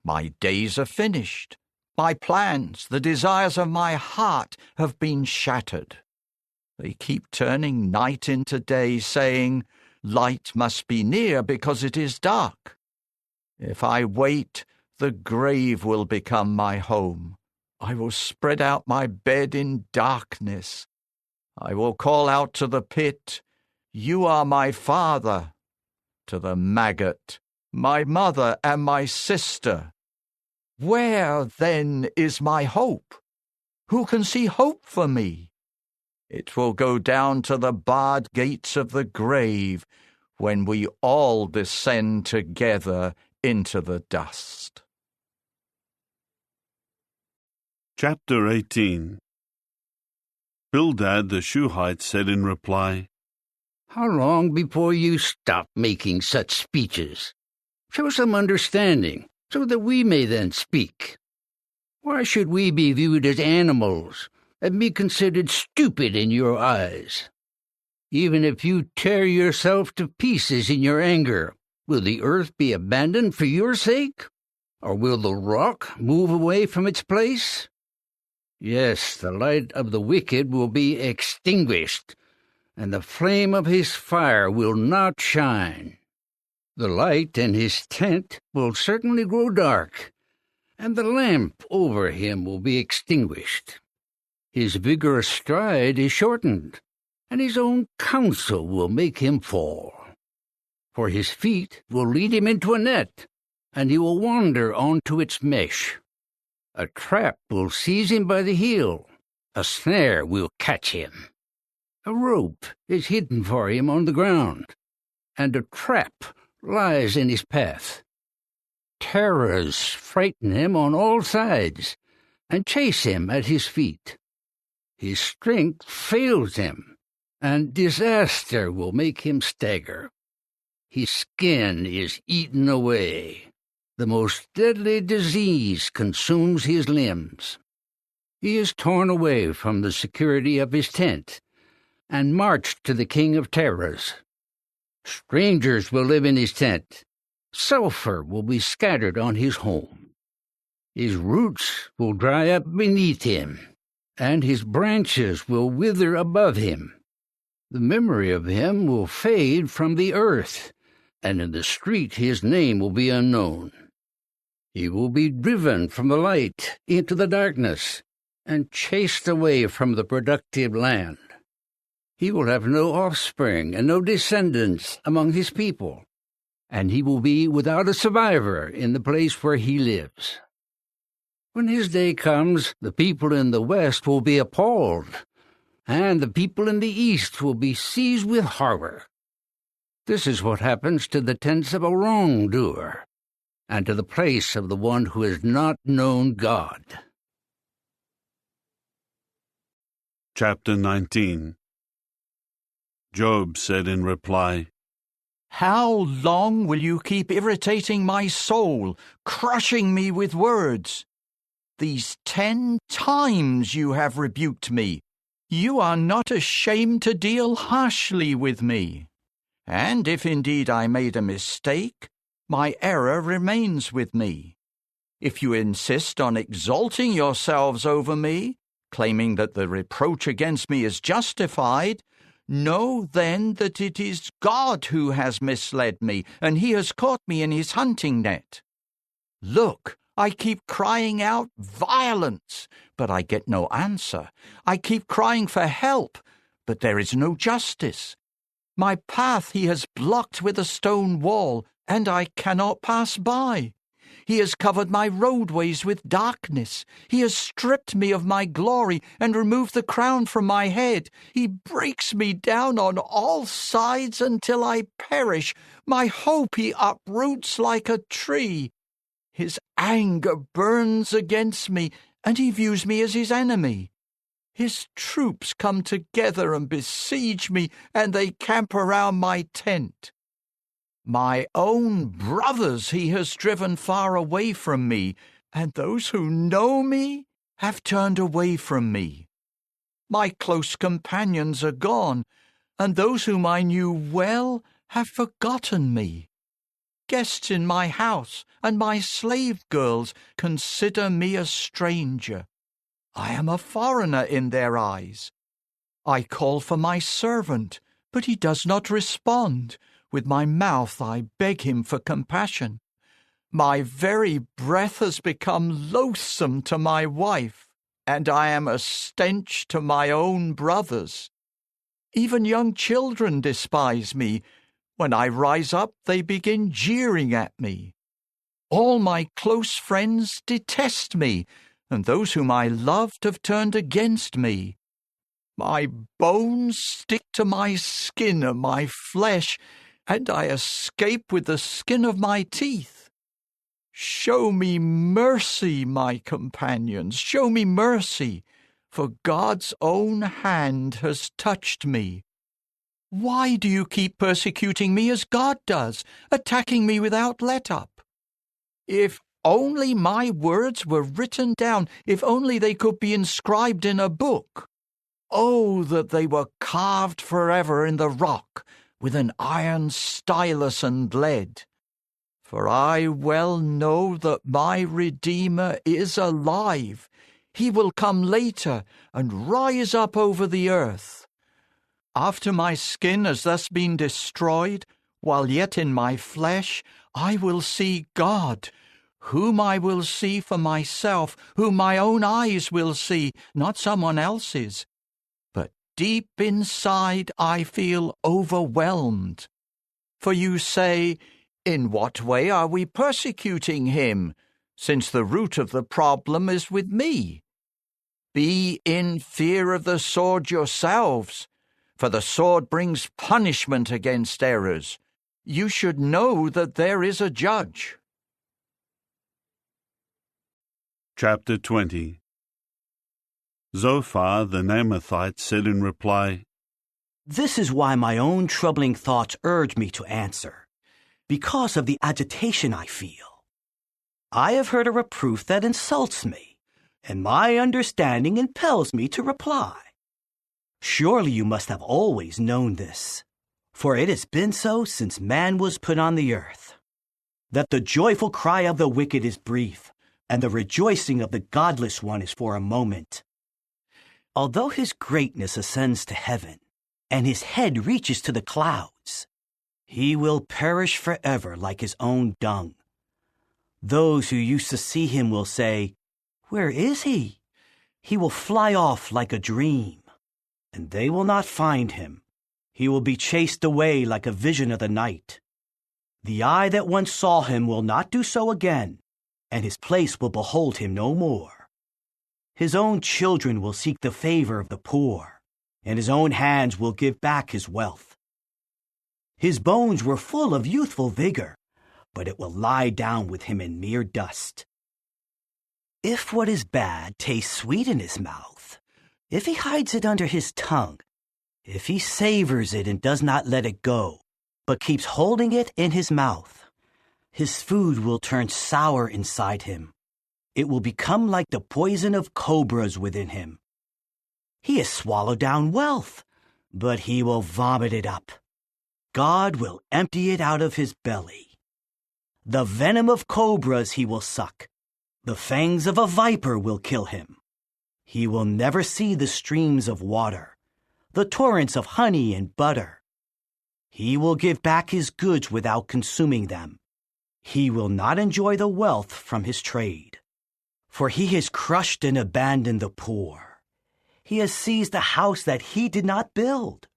My days are finished. My plans, the desires of my heart, have been shattered. They keep turning night into day, saying, "Light must be near because it is dark." If I wait, the grave will become my home. I will spread out my bed in darkness. I will call out to the pit, "You are my father," to the maggot, "My mother and my sister." Where, then, is my hope? Who can see hope for me? It will go down to the barred gates of the grave when we all descend together into the dust. Chapter 18. Bildad the Shuhite said in reply, How long before you stop making such speeches? Show some understanding, so that we may then speak. Why should we be viewed as animals and be considered stupid in your eyes? Even if you tear yourself to pieces in your anger, will the earth be abandoned for your sake? Or will the rock move away from its place? Yes, the light of the wicked will be extinguished, and the flame of his fire will not shine. The light in his tent will certainly grow dark, and the lamp over him will be extinguished. His vigorous stride is shortened, and his own counsel will make him fall. For his feet will lead him into a net, and he will wander onto its mesh. A trap will seize him by the heel, a snare will catch him. A rope is hidden for him on the ground, and a trap lies in his path. Terrors frighten him on all sides, and chase him at his feet. His strength fails him, and disaster will make him stagger. His skin is eaten away. The most deadly disease consumes his limbs. He is torn away from the security of his tent, and marched to the king of terrors. Strangers will live in his tent. Sulphur will be scattered on his home. His roots will dry up beneath him, and his branches will wither above him. The memory of him will fade from the earth, and in the street his name will be unknown. He will be driven from the light into the darkness, and chased away from the productive land. He will have no offspring and no descendants among his people, and he will be without a survivor in the place where he lives. When his day comes, the people in the west will be appalled, and the people in the east will be seized with horror. This is what happens to the tents of a wrongdoer, and to the place of the one who has not known God. Chapter 19. Job said in reply, How long will you keep irritating my soul, crushing me with words? These 10 times you have rebuked me. You are not ashamed to deal harshly with me. And if indeed I made a mistake, my error remains with me. If you insist on exalting yourselves over me, claiming that the reproach against me is justified, know then that it is God who has misled me, and he has caught me in his hunting net. Look, I keep crying out violence, but I get no answer. I keep crying for help, but there is no justice. My path he has blocked with a stone wall, and I cannot pass by. He has covered my roadways with darkness. He has stripped me of my glory and removed the crown from my head. He breaks me down on all sides until I perish. My hope he uproots like a tree. His anger burns against me, and he views me as his enemy. His troops come together and besiege me, and they camp around my tent. My own brothers he has driven far away from me, and those who know me have turned away from me. My close companions are gone, and those whom I knew well have forgotten me. Guests in my house and my slave girls consider me a stranger. I am a foreigner in their eyes. I call for my servant, but he does not respond. With my mouth I beg him for compassion. My very breath has become loathsome to my wife, and I am a stench to my own brothers. Even young children despise me. When I rise up, they begin jeering at me. All my close friends detest me, and those whom I loved have turned against me. My bones stick to my skin and my flesh, and I escape with the skin of my teeth. Show me mercy, my companions, show me mercy, for God's own hand has touched me. Why do you keep persecuting me as God does, attacking me without let-up? If only my words were written down, if only they could be inscribed in a book. Oh, that they were carved forever in the rock, with an iron stylus and lead. For I well know that my Redeemer is alive. He will come later and rise up over the earth. After my skin has thus been destroyed, while yet in my flesh, I will see God, whom I will see for myself, whom my own eyes will see, not someone else's. Deep inside I feel overwhelmed. For you say, in what way are we persecuting him, since the root of the problem is with me? Be in fear of the sword yourselves, for the sword brings punishment against errors. You should know that there is a judge. Chapter 20. Zophar the Naamathite said in reply, This is why my own troubling thoughts urge me to answer, because of the agitation I feel. I have heard a reproof that insults me, and my understanding impels me to reply. Surely you must have always known this, for it has been so since man was put on the earth, that the joyful cry of the wicked is brief, and the rejoicing of the godless one is for a moment. Although his greatness ascends to heaven, and his head reaches to the clouds, he will perish forever like his own dung. Those who used to see him will say, Where is he? He will fly off like a dream. and they will not find him. He will be chased away like a vision of the night. The eye that once saw him will not do so again, and his place will behold him no more. His own children will seek the favor of the poor, and his own hands will give back his wealth. His bones were full of youthful vigor, but it will lie down with him in mere dust. If what is bad tastes sweet in his mouth, if he hides it under his tongue, if he savors it and does not let it go, but keeps holding it in his mouth, his food will turn sour inside him. It will become like the poison of cobras within him. He has swallowed down wealth, but he will vomit it up. God will empty it out of his belly. The venom of cobras he will suck. The fangs of a viper will kill him. He will never see the streams of water, the torrents of honey and butter. He will give back his goods without consuming them. He will not enjoy the wealth from his trade. For he has crushed and abandoned the poor. He has seized a house that he did not build.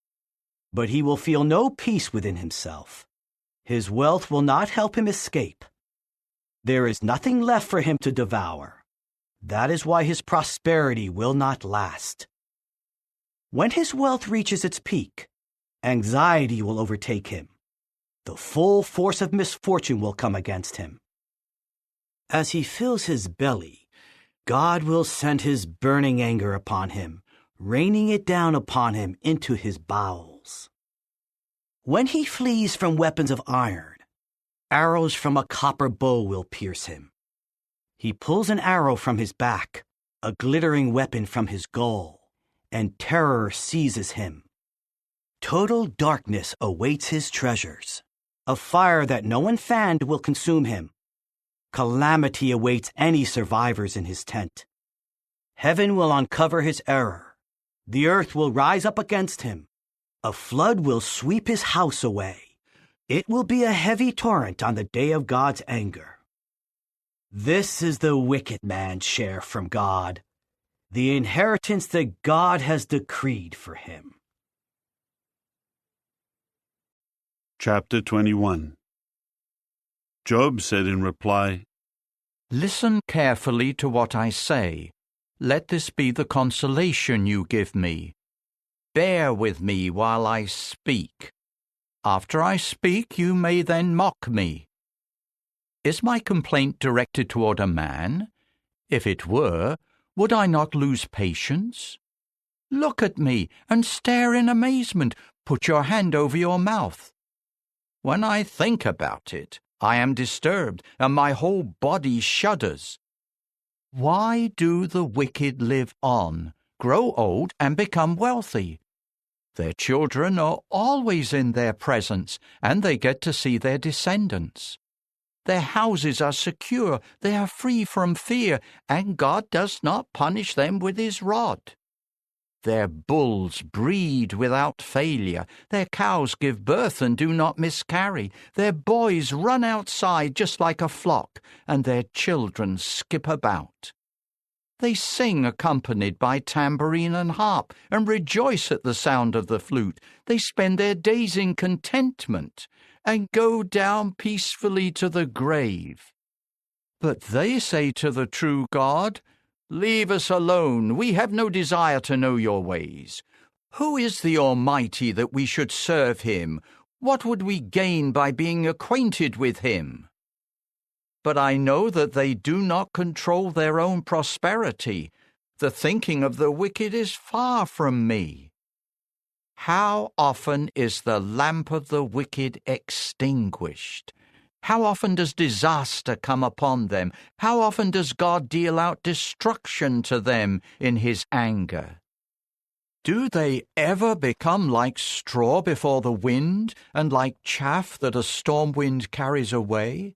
But he will feel no peace within himself. His wealth will not help him escape. There is nothing left for him to devour. That is why his prosperity will not last. When his wealth reaches its peak, anxiety will overtake him. The full force of misfortune will come against him. As he fills his belly, God will send his burning anger upon him, raining it down upon him into his bowels. When he flees from weapons of iron, arrows from a copper bow will pierce him. He pulls an arrow from his back, a glittering weapon from his goal, and terror seizes him. Total darkness awaits his treasures. A fire that no one fanned will consume him. Calamity awaits any survivors in his tent. Heaven will uncover his error. The earth will rise up against him. A flood will sweep his house away. It will be a heavy torrent on the day of God's anger. This is the wicked man's share from God, the inheritance that God has decreed for him. Chapter 21. Job said in reply, Listen carefully to what I say. Let this be the consolation you give me. Bear with me while I speak. After I speak, you may then mock me. Is my complaint directed toward a man? If it were, would I not lose patience? Look at me and stare in amazement. Put your hand over your mouth. When I think about it, I am disturbed, and my whole body shudders. Why do the wicked live on, grow old, and become wealthy? Their children are always in their presence, and they get to see their descendants. Their houses are secure, they are free from fear, and God does not punish them with his rod. Their bulls breed without failure, their cows give birth and do not miscarry, their boys run outside just like a flock, and their children skip about. They sing accompanied by tambourine and harp, and rejoice at the sound of the flute. They spend their days in contentment, and go down peacefully to the grave. But they say to the true God, Leave us alone, we have no desire to know your ways. Who is the Almighty that we should serve him? What would we gain by being acquainted with him? But I know that they do not control their own prosperity. The thinking of the wicked is far from me. How often is the lamp of the wicked extinguished? How often does disaster come upon them? How often does God deal out destruction to them in his anger? Do they ever become like straw before the wind, and like chaff that a storm wind carries away?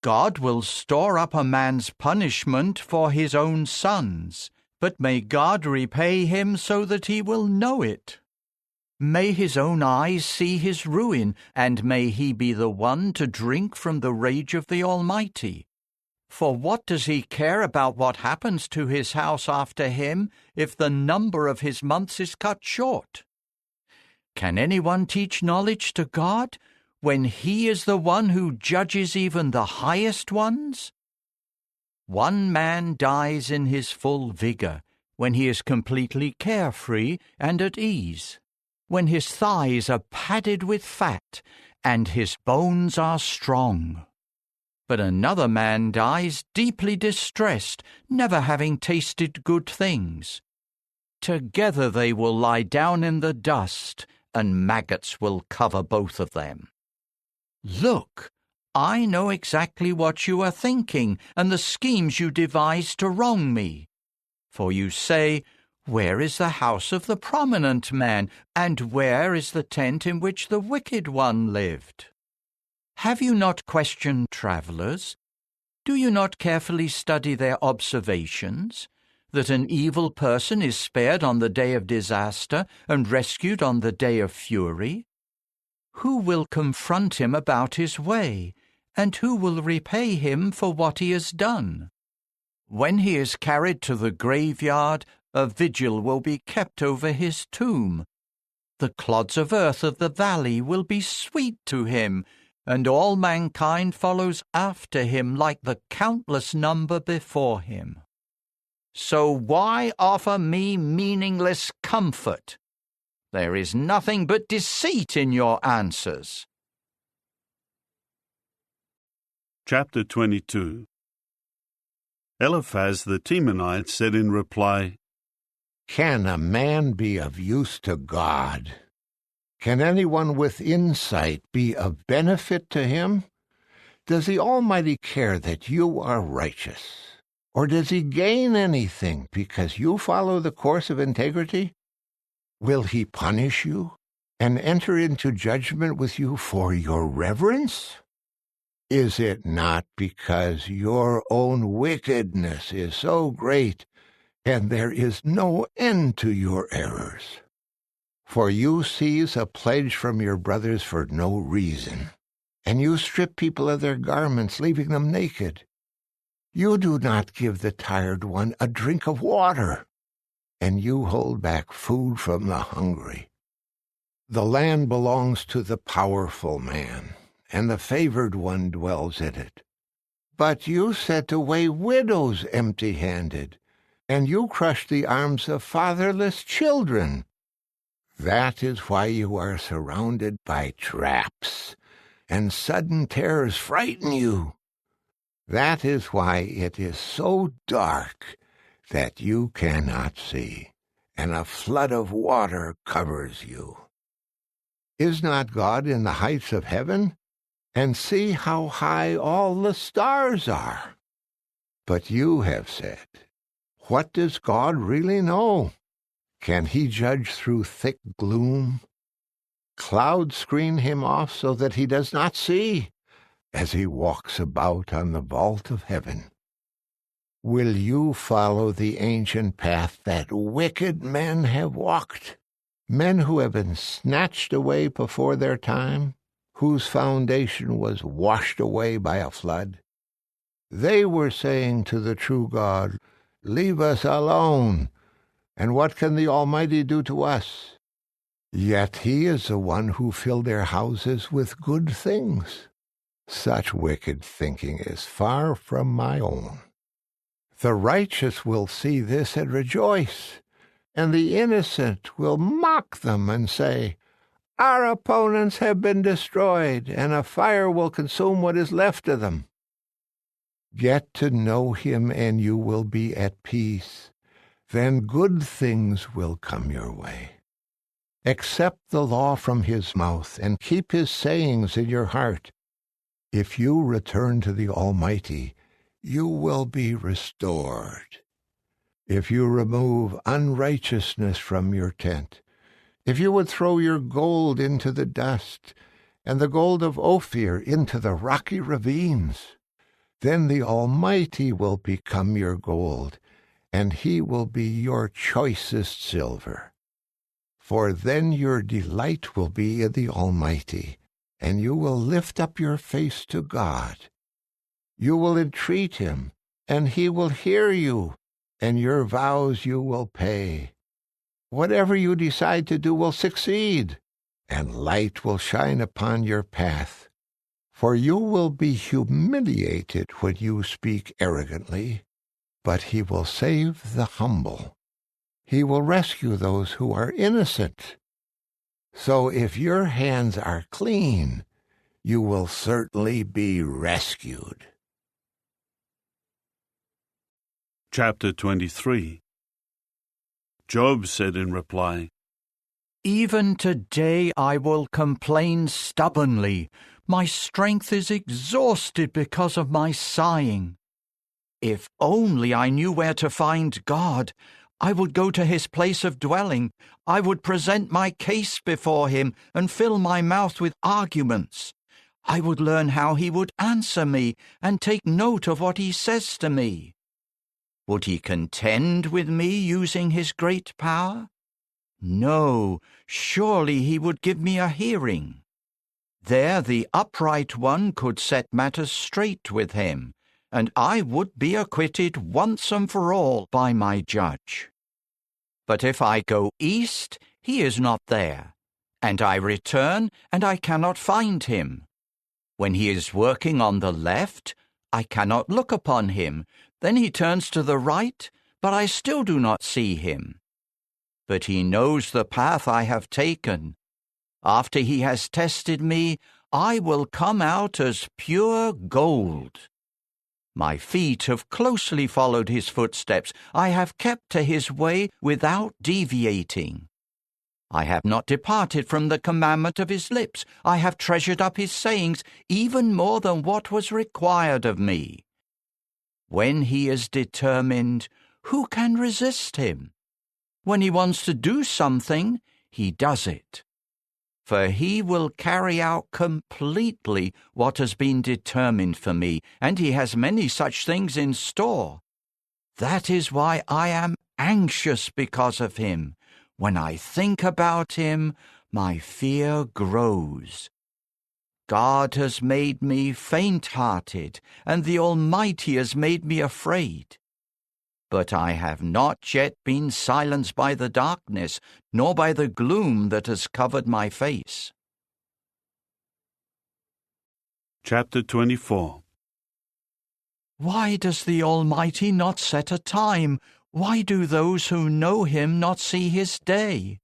God will store up a man's punishment for his own sons, but may God repay him so that he will know it. May his own eyes see his ruin, and may he be the one to drink from the rage of the Almighty. For what does he care about what happens to his house after him if the number of his months is cut short? Can anyone teach knowledge to God when he is the one who judges even the highest ones? One man dies in his full vigor when he is completely carefree and at ease, when his thighs are padded with fat and his bones are strong. But another man dies deeply distressed, never having tasted good things. Together they will lie down in the dust, and maggots will cover both of them. Look, I know exactly what you are thinking, and the schemes you devise to wrong me. For you say, where is the house of the prominent man, and where is the tent in which the wicked one lived? Have you not questioned travelers? Do you not carefully study their observations, that an evil person is spared on the day of disaster and rescued on the day of fury? Who will confront him about his way, and who will repay him for what he has done? When he is carried to the graveyard, a vigil will be kept over his tomb. The clods of earth of the valley will be sweet to him, and all mankind follows after him like the countless number before him. So why offer me meaningless comfort? There is nothing but deceit in your answers. Chapter 22. Eliphaz the Temanite said in reply, Can a man be of use to God? Can anyone with insight be of benefit to him? Does the Almighty care that you are righteous? Or does he gain anything because you follow the course of integrity? Will he punish you and enter into judgment with you for your reverence? Is it not because your own wickedness is so great and there is no end to your errors? For you seize a pledge from your brothers for no reason, and you strip people of their garments, leaving them naked. You do not give the tired one a drink of water, and you hold back food from the hungry. The land belongs to the powerful man, and the favored one dwells in it. But you sent away widows empty-handed, and you crushed the arms of fatherless children. That is why you are surrounded by traps, and sudden terrors frighten you. That is why it is so dark that you cannot see, and a flood of water covers you. Is not God in the heights of heaven? And see how high all the stars are. But you have said, what does God really know? Can he judge through thick gloom? Clouds screen him off so that he does not see, as he walks about on the vault of heaven. Will you follow the ancient path that wicked men have walked, men who have been snatched away before their time, whose foundation was washed away by a flood? They were saying to the true God, leave us alone, and what can the Almighty do to us? Yet he is the one who filled their houses with good things. Such wicked thinking is far from my own. The righteous will see this and rejoice, and the innocent will mock them and say, our opponents have been destroyed, and a fire will consume what is left of them. Get to know him, and you will be at peace. Then good things will come your way. Accept the law from his mouth, and keep his sayings in your heart. If you return to the Almighty, you will be restored. If you remove unrighteousness from your tent, if you would throw your gold into the dust, and the gold of Ophir into the rocky ravines, then the Almighty will become your gold, and he will be your choicest silver. For then your delight will be in the Almighty, and you will lift up your face to God. You will entreat him, and he will hear you, and your vows you will pay. Whatever you decide to do will succeed, and light will shine upon your path. For you will be humiliated when you speak arrogantly, but he will save the humble. He will rescue those who are innocent. So if your hands are clean, you will certainly be rescued. Chapter 23. Job said in reply, Even today I will complain stubbornly. My strength is exhausted because of my sighing. If only I knew where to find God, I would go to his place of dwelling. I would present my case before him and fill my mouth with arguments. I would learn how he would answer me and take note of what he says to me. Would he contend with me using his great power? No, surely he would give me a hearing. There the upright one could set matters straight with him, and I would be acquitted once and for all by my judge. But if I go east, he is not there, and I return, and I cannot find him. When he is working on the left, I cannot look upon him. Then he turns to the right, but I still do not see him. But he knows the path I have taken. After he has tested me, I will come out as pure gold. My feet have closely followed his footsteps. I have kept to his way without deviating. I have not departed from the commandment of his lips. I have treasured up his sayings even more than what was required of me. When he is determined, who can resist him? When he wants to do something, he does it. For he will carry out completely what has been determined for me, and he has many such things in store. That is why I am anxious because of him. When I think about him, my fear grows. God has made me faint-hearted, and the Almighty has made me afraid. But I have not yet been silenced by the darkness, nor by the gloom that has covered my face. Chapter 24. Why does the Almighty not set a time? Why do those who know him not see his day?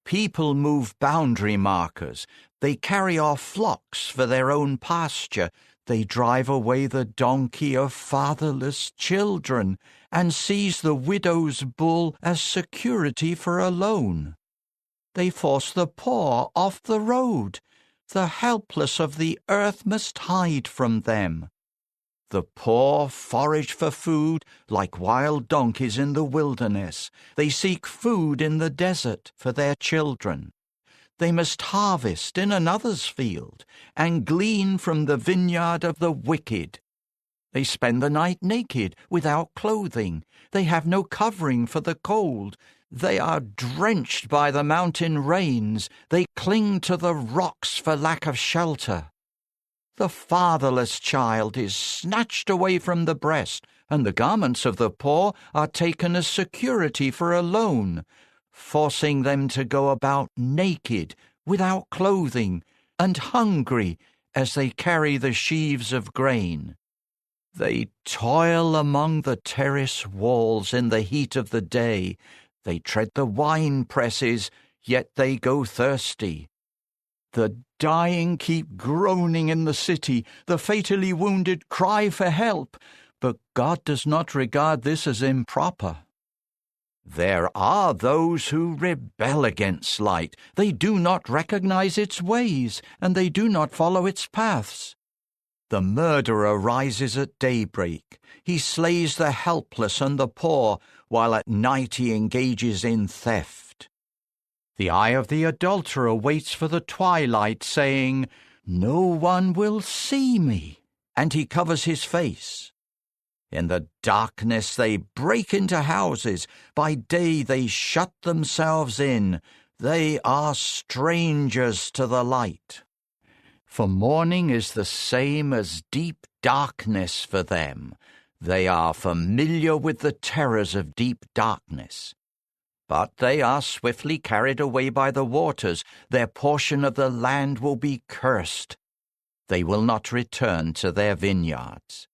People move boundary markers. They carry off flocks for their own pasture. They drive away the donkey of fatherless children and seize the widow's bull as security for a loan. They force the poor off the road. The helpless of the earth must hide from them. The poor forage for food like wild donkeys in the wilderness. They seek food in the desert for their children. They must harvest in another's field and glean from the vineyard of the wicked. They spend the night naked, without clothing. They have no covering for the cold. They are drenched by the mountain rains. They cling to the rocks for lack of shelter. The fatherless child is snatched away from the breast, and the garments of the poor are taken as security for a loan, forcing them to go about naked, without clothing, and hungry as they carry the sheaves of grain. They toil among the terrace walls in the heat of the day. They tread the wine presses, yet they go thirsty. The dying keep groaning in the city. The fatally wounded cry for help, but God does not regard this as improper. There are those who rebel against light. They do not recognize its ways, and they do not follow its paths. The murderer rises at daybreak. He slays the helpless and the poor, while at night he engages in theft. The eye of the adulterer waits for the twilight, saying, "No one will see me," and he covers his face. In the darkness they break into houses. By day they shut themselves in. They are strangers to the light. For morning is the same as deep darkness for them. They are familiar with the terrors of deep darkness. But they are swiftly carried away by the waters. Their portion of the land will be cursed. They will not return to their vineyards.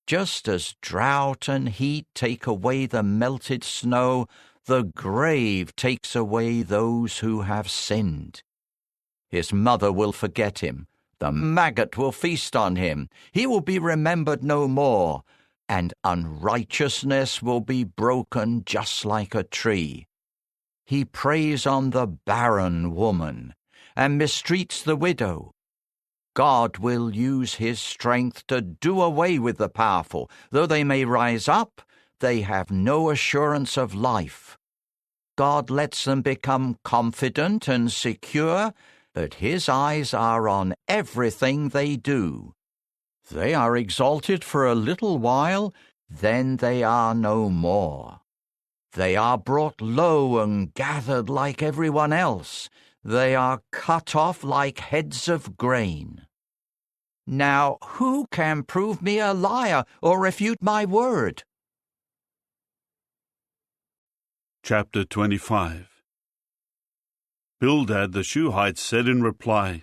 Just as drought and heat take away the melted snow, the grave takes away those who have sinned. His mother will forget him. The maggot will feast on him. He will be remembered no more, and unrighteousness will be broken just like a tree. He preys on the barren woman and mistreats the widow. God will use his strength to do away with the powerful. Though they may rise up, they have no assurance of life. God lets them become confident and secure, but his eyes are on everything they do. They are exalted for a little while, then they are no more. They are brought low and gathered like everyone else. They are cut off like heads of grain. Now, who can prove me a liar or refute my word? Chapter 25. Bildad the Shuhite said in reply,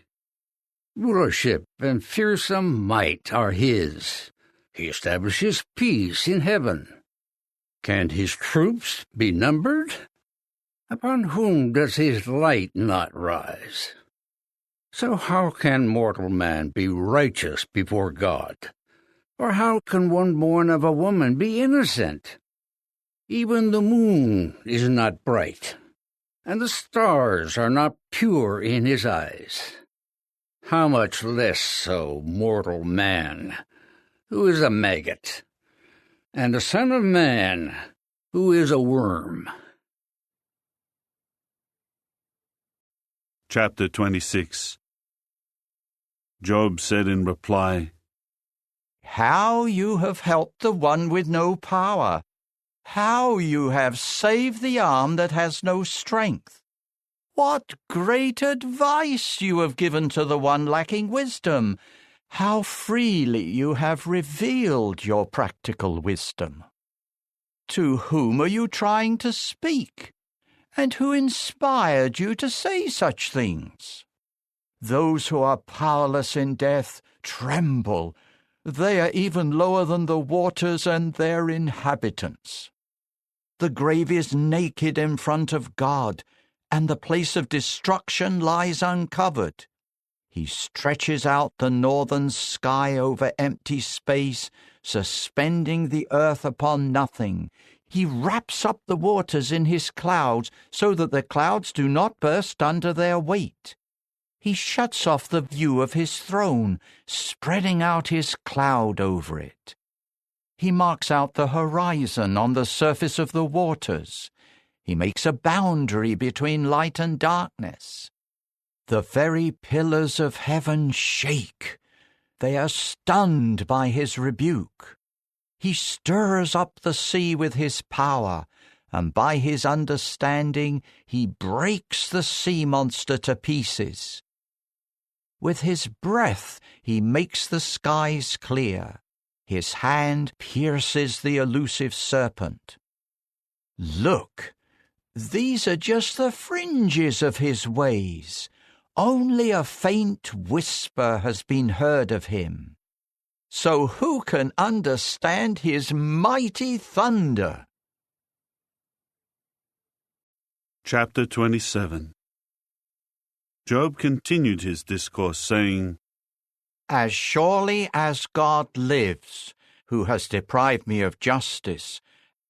Rulership and fearsome might are his. He establishes peace in heaven. Can his troops be numbered? Upon whom does his light not rise? So how can mortal man be righteous before God? Or how can one born of a woman be innocent? Even the moon is not bright, and the stars are not pure in his eyes. How much less so mortal man, who is a maggot, and the son of man, who is a worm. Chapter 26. Job said in reply, How you have helped the one with no power! How you have saved the arm that has no strength! What great advice you have given to the one lacking wisdom! How freely you have revealed your practical wisdom! To whom are you trying to speak? And who inspired you to say such things? Those who are powerless in death tremble. They are even lower than the waters and their inhabitants. The grave is naked in front of God, and the place of destruction lies uncovered. He stretches out the northern sky over empty space, suspending the earth upon nothing. He wraps up the waters in his clouds so that the clouds do not burst under their weight. He shuts off the view of his throne, spreading out his cloud over it. He marks out the horizon on the surface of the waters. He makes a boundary between light and darkness. The very pillars of heaven shake. They are stunned by his rebuke. He stirs up the sea with his power, and by his understanding he breaks the sea monster to pieces. With his breath he makes the skies clear. His hand pierces the elusive serpent. Look, these are just the fringes of his ways. Only a faint whisper has been heard of him. So who can understand his mighty thunder? Chapter 27. Job continued his discourse, saying, As surely as God lives, who has deprived me of justice,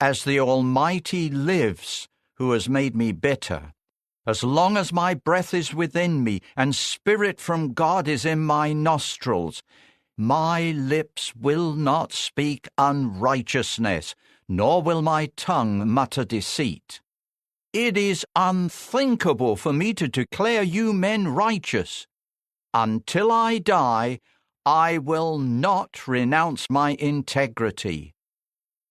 as the Almighty lives, who has made me bitter, as long as my breath is within me and spirit from God is in my nostrils, my lips will not speak unrighteousness, nor will my tongue mutter deceit. It is unthinkable for me to declare you men righteous. Until I die, I will not renounce my integrity.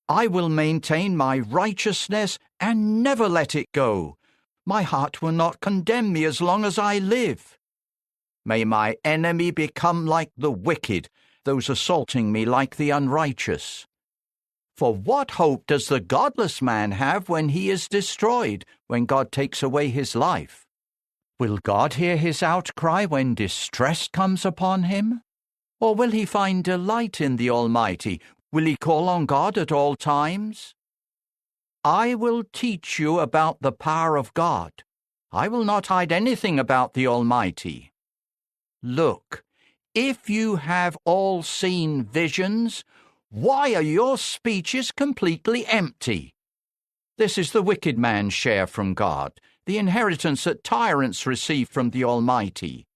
I will maintain my righteousness and never let it go. My heart will not condemn me as long as I live. May my enemy become like the wicked, those assaulting me like the unrighteous. For what hope does the godless man have when he is destroyed, when God takes away his life? Will God hear his outcry when distress comes upon him? Or will he find delight in the Almighty? Will he call on God at all times? I will teach you about the power of God. I will not hide anything about the Almighty. Look, if you have all seen visions, why are your speeches completely empty? This is the wicked man's share from God, the inheritance that tyrants receive from the Almighty.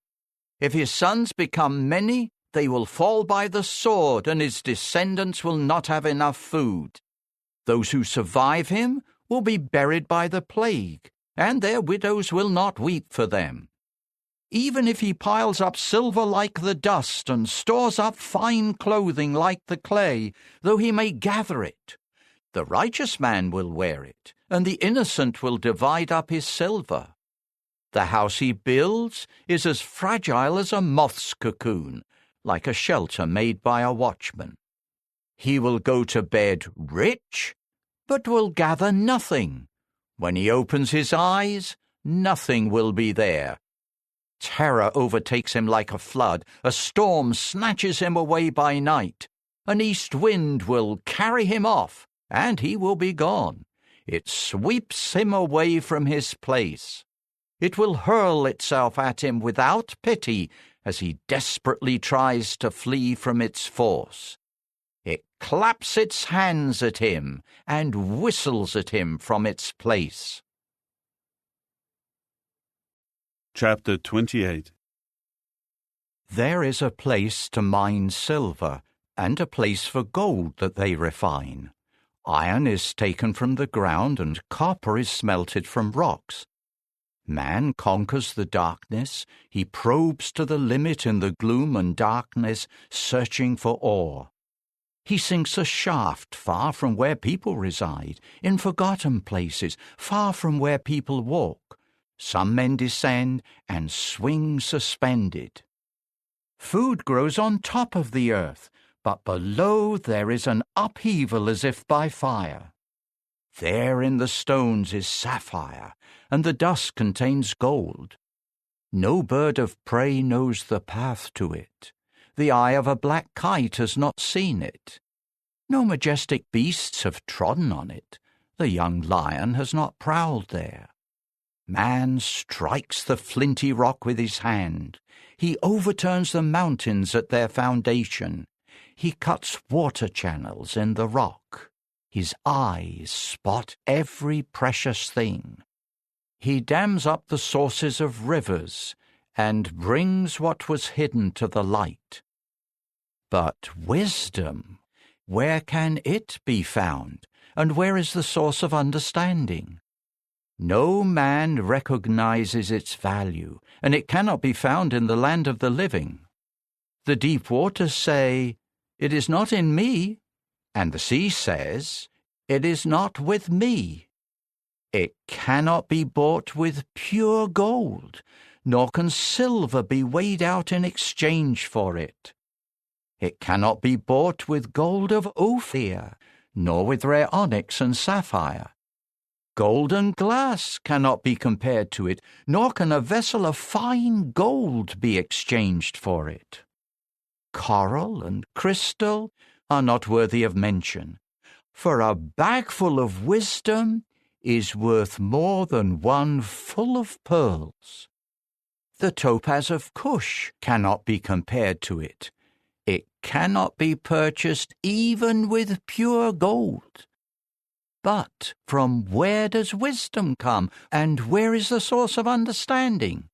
If his sons become many, they will fall by the sword, and his descendants will not have enough food. Those who survive him will be buried by the plague, and their widows will not weep for them. Even if he piles up silver like the dust and stores up fine clothing like the clay, though he may gather it, the righteous man will wear it, and the innocent will divide up his silver. The house he builds is as fragile as a moth's cocoon, like a shelter made by a watchman. He will go to bed rich, but will gather nothing. When he opens his eyes, nothing will be there. Terror overtakes him like a flood. A storm snatches him away by night. An east wind will carry him off, and he will be gone. It sweeps him away from his place. It will hurl itself at him without pity as he desperately tries to flee from its force. It claps its hands at him and whistles at him from its place. Chapter 28. There is a place to mine silver, and a place for gold that they refine. Iron is taken from the ground, and copper is smelted from rocks. Man conquers the darkness. He probes to the limit in the gloom and darkness, searching for ore. He sinks a shaft far from where people reside, in forgotten places, far from where people walk. Some men descend and swing suspended. Food grows on top of the earth, but below there is an upheaval as if by fire. There in the stones is sapphire, and the dust contains gold. No bird of prey knows the path to it. The eye of a black kite has not seen it. No majestic beasts have trodden on it. The young lion has not prowled there. Man strikes the flinty rock with his hand. He overturns the mountains at their foundation. He cuts water channels in the rock. His eyes spot every precious thing. He dams up the sources of rivers and brings what was hidden to the light. But wisdom, where can it be found, and where is the source of understanding? No man recognizes its value, and it cannot be found in the land of the living. The deep waters say, "It is not in me," and the sea says, "It is not with me." It cannot be bought with pure gold, nor can silver be weighed out in exchange for it. It cannot be bought with gold of Ophir, nor with rare onyx and sapphire. Gold and glass cannot be compared to it, nor can a vessel of fine gold be exchanged for it. Coral and crystal are not worthy of mention, for a bagful of wisdom is worth more than one full of pearls. The topaz of Cush cannot be compared to it. It cannot be purchased even with pure gold. But from where does wisdom come, and where is the source of understanding?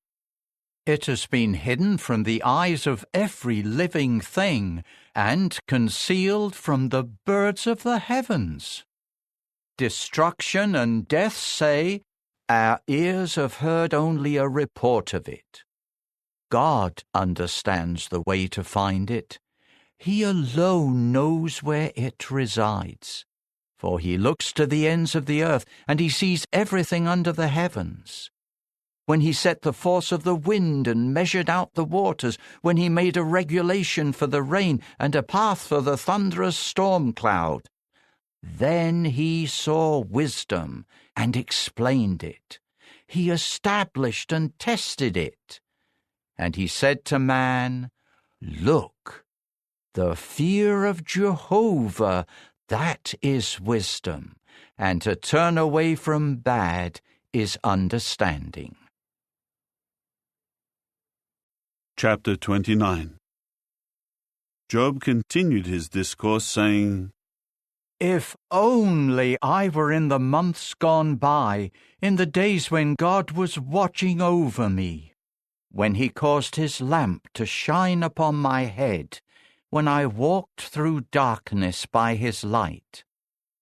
It has been hidden from the eyes of every living thing, and concealed from the birds of the heavens. Destruction and death say, "Our ears have heard only a report of it." God understands the way to find it. He alone knows where it resides. For he looks to the ends of the earth, and he sees everything under the heavens. when he set the force of the wind and measured out the waters, when he made a regulation for the rain and a path for the thunderous storm cloud. Then he saw wisdom and explained it. He established and tested it. And he said to man, Look, the fear of Jehovah, that is wisdom, and to turn away from bad is understanding. Chapter 29. Job continued his discourse, saying, If only I were in the months gone by, in the days when God was watching over me, when he caused his lamp to shine upon my head, when I walked through darkness by his light,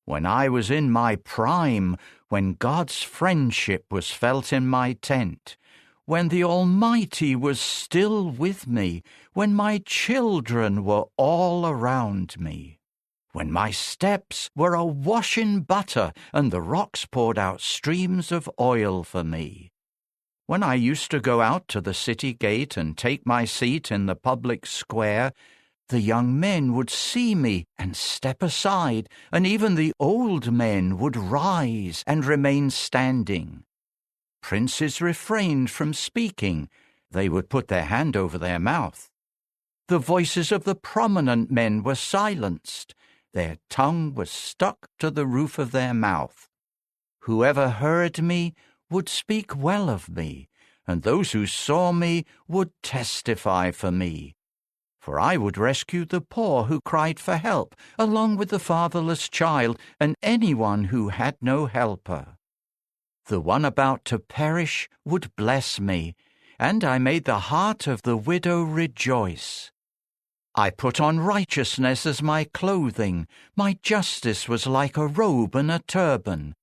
when I was in my prime, when God's friendship was felt in my tent, when the Almighty was still with me, when my children were all around me, when my steps were awash in butter and the rocks poured out streams of oil for me, when I used to go out to the city gate and take my seat in the public square, the young men would see me and step aside, and even the old men would rise and remain standing. Princes refrained from speaking. They would put their hand over their mouth. The voices of the prominent men were silenced. Their tongue was stuck to the roof of their mouth. Whoever heard me would speak well of me, and those who saw me would testify for me. For I would rescue the poor who cried for help, along with the fatherless child and anyone who had no helper. The one about to perish would bless me, and I made the heart of the widow rejoice. I put on righteousness as my clothing. My justice was like a robe and a turban.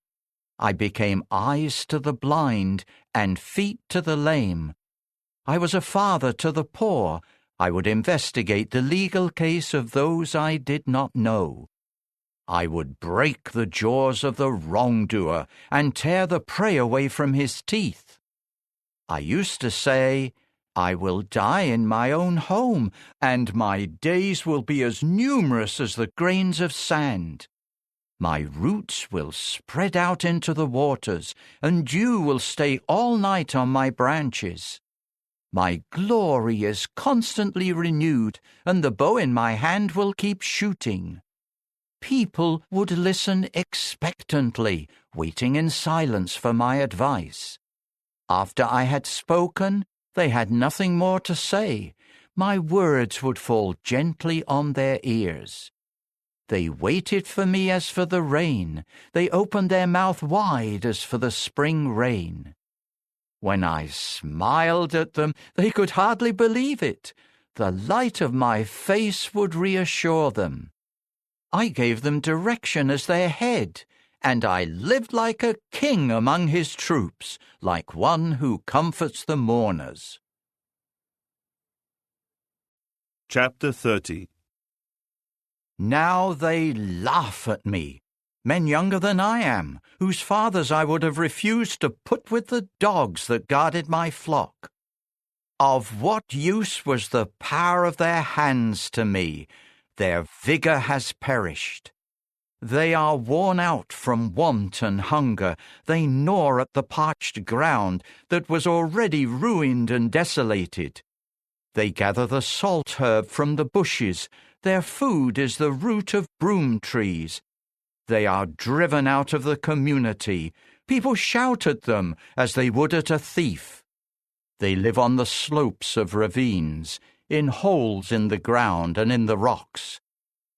I became eyes to the blind and feet to the lame. I was a father to the poor. I would investigate the legal case of those I did not know. I would break the jaws of the wrongdoer and tear the prey away from his teeth. I used to say, I will die in my own home, and my days will be as numerous as the grains of sand. My roots will spread out into the waters, and dew will stay all night on my branches. My glory is constantly renewed, and the bow in my hand will keep shooting. People would listen expectantly, waiting in silence for my advice. After I had spoken, they had nothing more to say. My words would fall gently on their ears. They waited for me as for the rain. They opened their mouth wide as for the spring rain. When I smiled at them, they could hardly believe it. The light of my face would reassure them. I gave them direction as their head, and I lived like a king among his troops, like one who comforts the mourners. Chapter 30. Now they laugh at me, men younger than I am, whose fathers I would have refused to put with the dogs that guarded my flock. Of what use was the power of their hands to me? Their vigor has perished. They are worn out from want and hunger. They gnaw at the parched ground that was already ruined and desolated. They gather the salt herb from the bushes. Their food is the root of broom trees. They are driven out of the community. People shout at them as they would at a thief. They live on the slopes of ravines, in holes in the ground and in the rocks.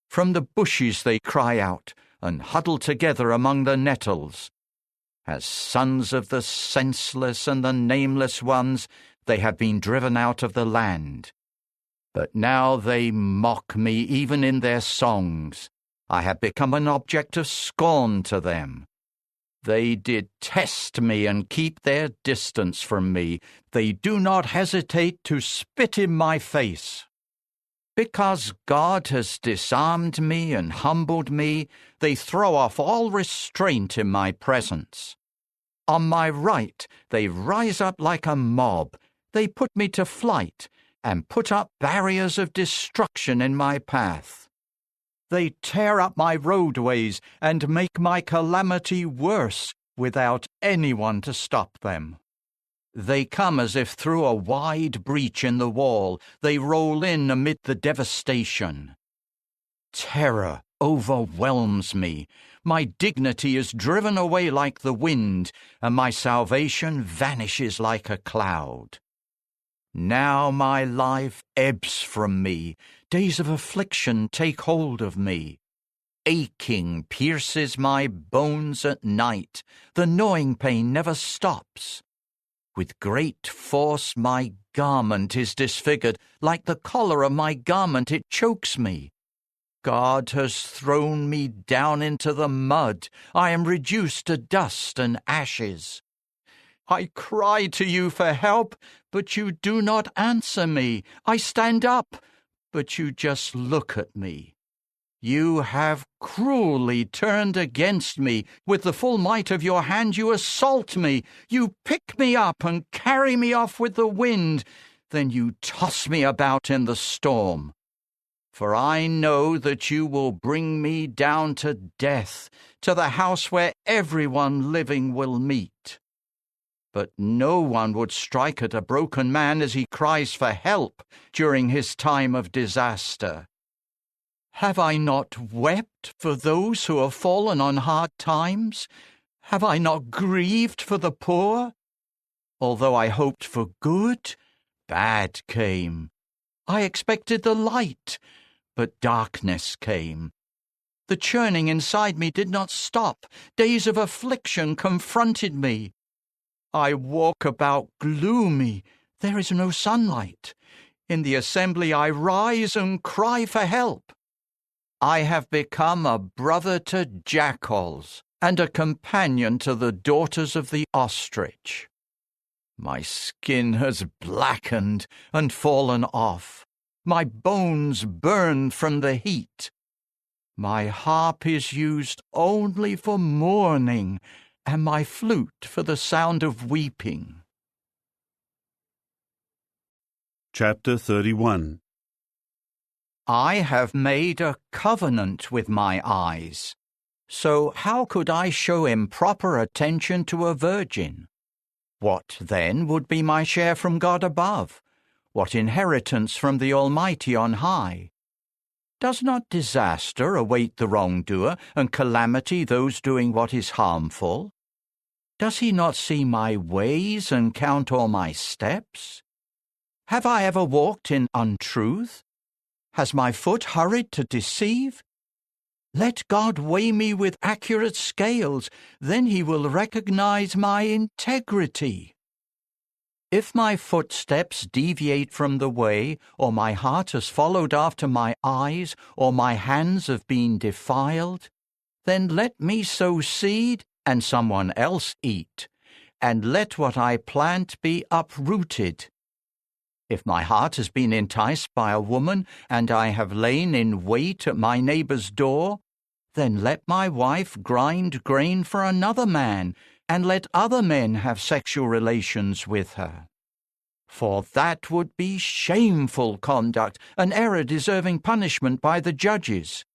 From the bushes they cry out and huddle together among the nettles. As sons of the senseless and the nameless ones, they have been driven out of the land. But now they mock me even in their songs. I have become an object of scorn to them. They detest me and keep their distance from me. They do not hesitate to spit in my face. Because God has disarmed me and humbled me, they throw off all restraint in my presence. On my right they rise up like a mob. They put me to flight and put up barriers of destruction in my path. They tear up my roadways and make my calamity worse without anyone to stop them. They come as if through a wide breach in the wall. They roll in amid the devastation. Terror overwhelms me. My dignity is driven away like the wind, and my salvation vanishes like a cloud. Now my life ebbs from me. Days of affliction take hold of me. Aching pierces my bones at night. The gnawing pain never stops. With great force my garment is disfigured. Like the collar of my garment it chokes me. God has thrown me down into the mud. I am reduced to dust and ashes. I cry to you for help, but you do not answer me. I stand up, but you just look at me. You have cruelly turned against me. With the full might of your hand you assault me. You pick me up and carry me off with the wind. Then you toss me about in the storm. For I know that you will bring me down to death, to the house where everyone living will meet. But no one would strike at a broken man as he cries for help during his time of disaster. Have I not wept for those who have fallen on hard times? Have I not grieved for the poor? Although I hoped for good, bad came. I expected the light, but darkness came. The churning inside me did not stop. Days of affliction confronted me. I walk about gloomy. There is no sunlight. In the assembly I rise and cry for help. I have become a brother to jackals and a companion to the daughters of the ostrich. My skin has blackened and fallen off. My bones burn from the heat. My harp is used only for mourning, and my flute for the sound of weeping. Chapter 31. I have made a covenant with my eyes. So how could I show improper attention to a virgin? What, then, would be my share from God above? What inheritance from the Almighty on high? Does not disaster await the wrongdoer, and calamity those doing what is harmful? Does he not see my ways and count all my steps? Have I ever walked in untruth? Has my foot hurried to deceive? Let God weigh me with accurate scales, then he will recognize my integrity. If my footsteps deviate from the way, or my heart has followed after my eyes, or my hands have been defiled, then let me sow seed and someone else eat, and let what I plant be uprooted. If my heart has been enticed by a woman, and I have lain in wait at my neighbor's door, then let my wife grind grain for another man, and let other men have sexual relations with her. For that would be shameful conduct, an error deserving punishment by the judges.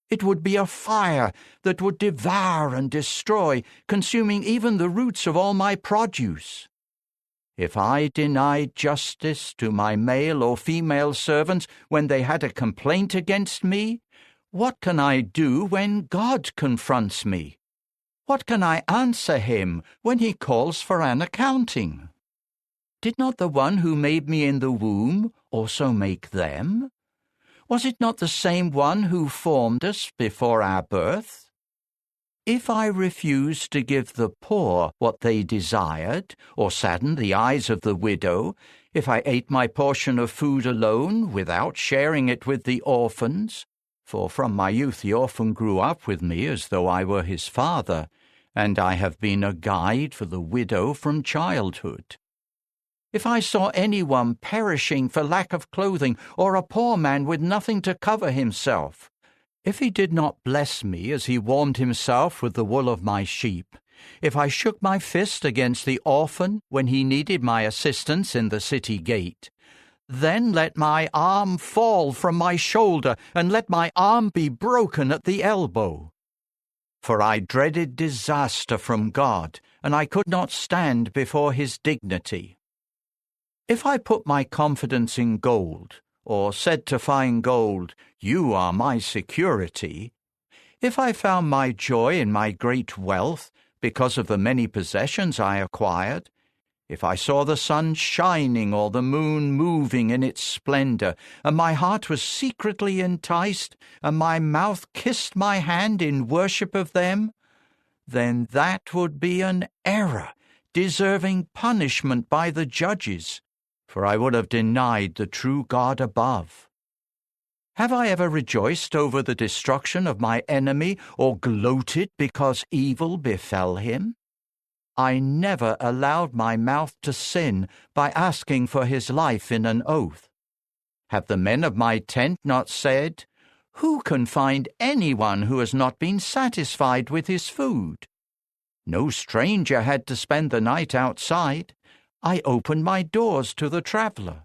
It would be a fire that would devour and destroy, consuming even the roots of all my produce. If I denied justice to my male or female servants when they had a complaint against me, what can I do when God confronts me? What can I answer him when he calls for an accounting? Did not the one who made me in the womb also make them? Was it not the same one who formed us before our birth? If I refused to give the poor what they desired, or sadden the eyes of the widow, if I ate my portion of food alone, without sharing it with the orphans, for from my youth the orphan grew up with me as though I were his father, and I have been a guide for the widow from childhood. If I saw anyone perishing for lack of clothing, or a poor man with nothing to cover himself, if he did not bless me as he warmed himself with the wool of my sheep, if I shook my fist against the orphan when he needed my assistance in the city gate, then let my arm fall from my shoulder, and let my arm be broken at the elbow. For I dreaded disaster from God, and I could not stand before his dignity. If I put my confidence in gold, or said to fine gold, "You are my security," if I found my joy in my great wealth because of the many possessions I acquired, if I saw the sun shining or the moon moving in its splendor, and my heart was secretly enticed, and my mouth kissed my hand in worship of them, then that would be an error, deserving punishment by the judges, for I would have denied the true God above. Have I ever rejoiced over the destruction of my enemy, or gloated because evil befell him? I never allowed my mouth to sin by asking for his life in an oath. Have the men of my tent not said, "Who can find anyone who has not been satisfied with his food?" No stranger had to spend the night outside. I opened my doors to the traveler.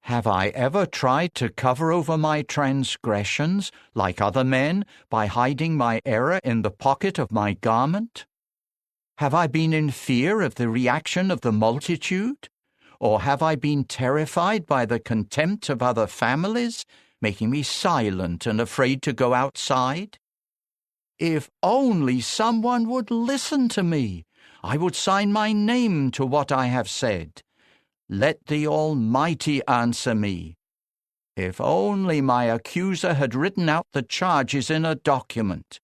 Have I ever tried to cover over my transgressions, like other men, by hiding my error in the pocket of my garment? Have I been in fear of the reaction of the multitude? Or have I been terrified by the contempt of other families, making me silent and afraid to go outside? If only someone would listen to me, I would sign my name to what I have said. Let the Almighty answer me. If only my accuser had written out the charges in a document.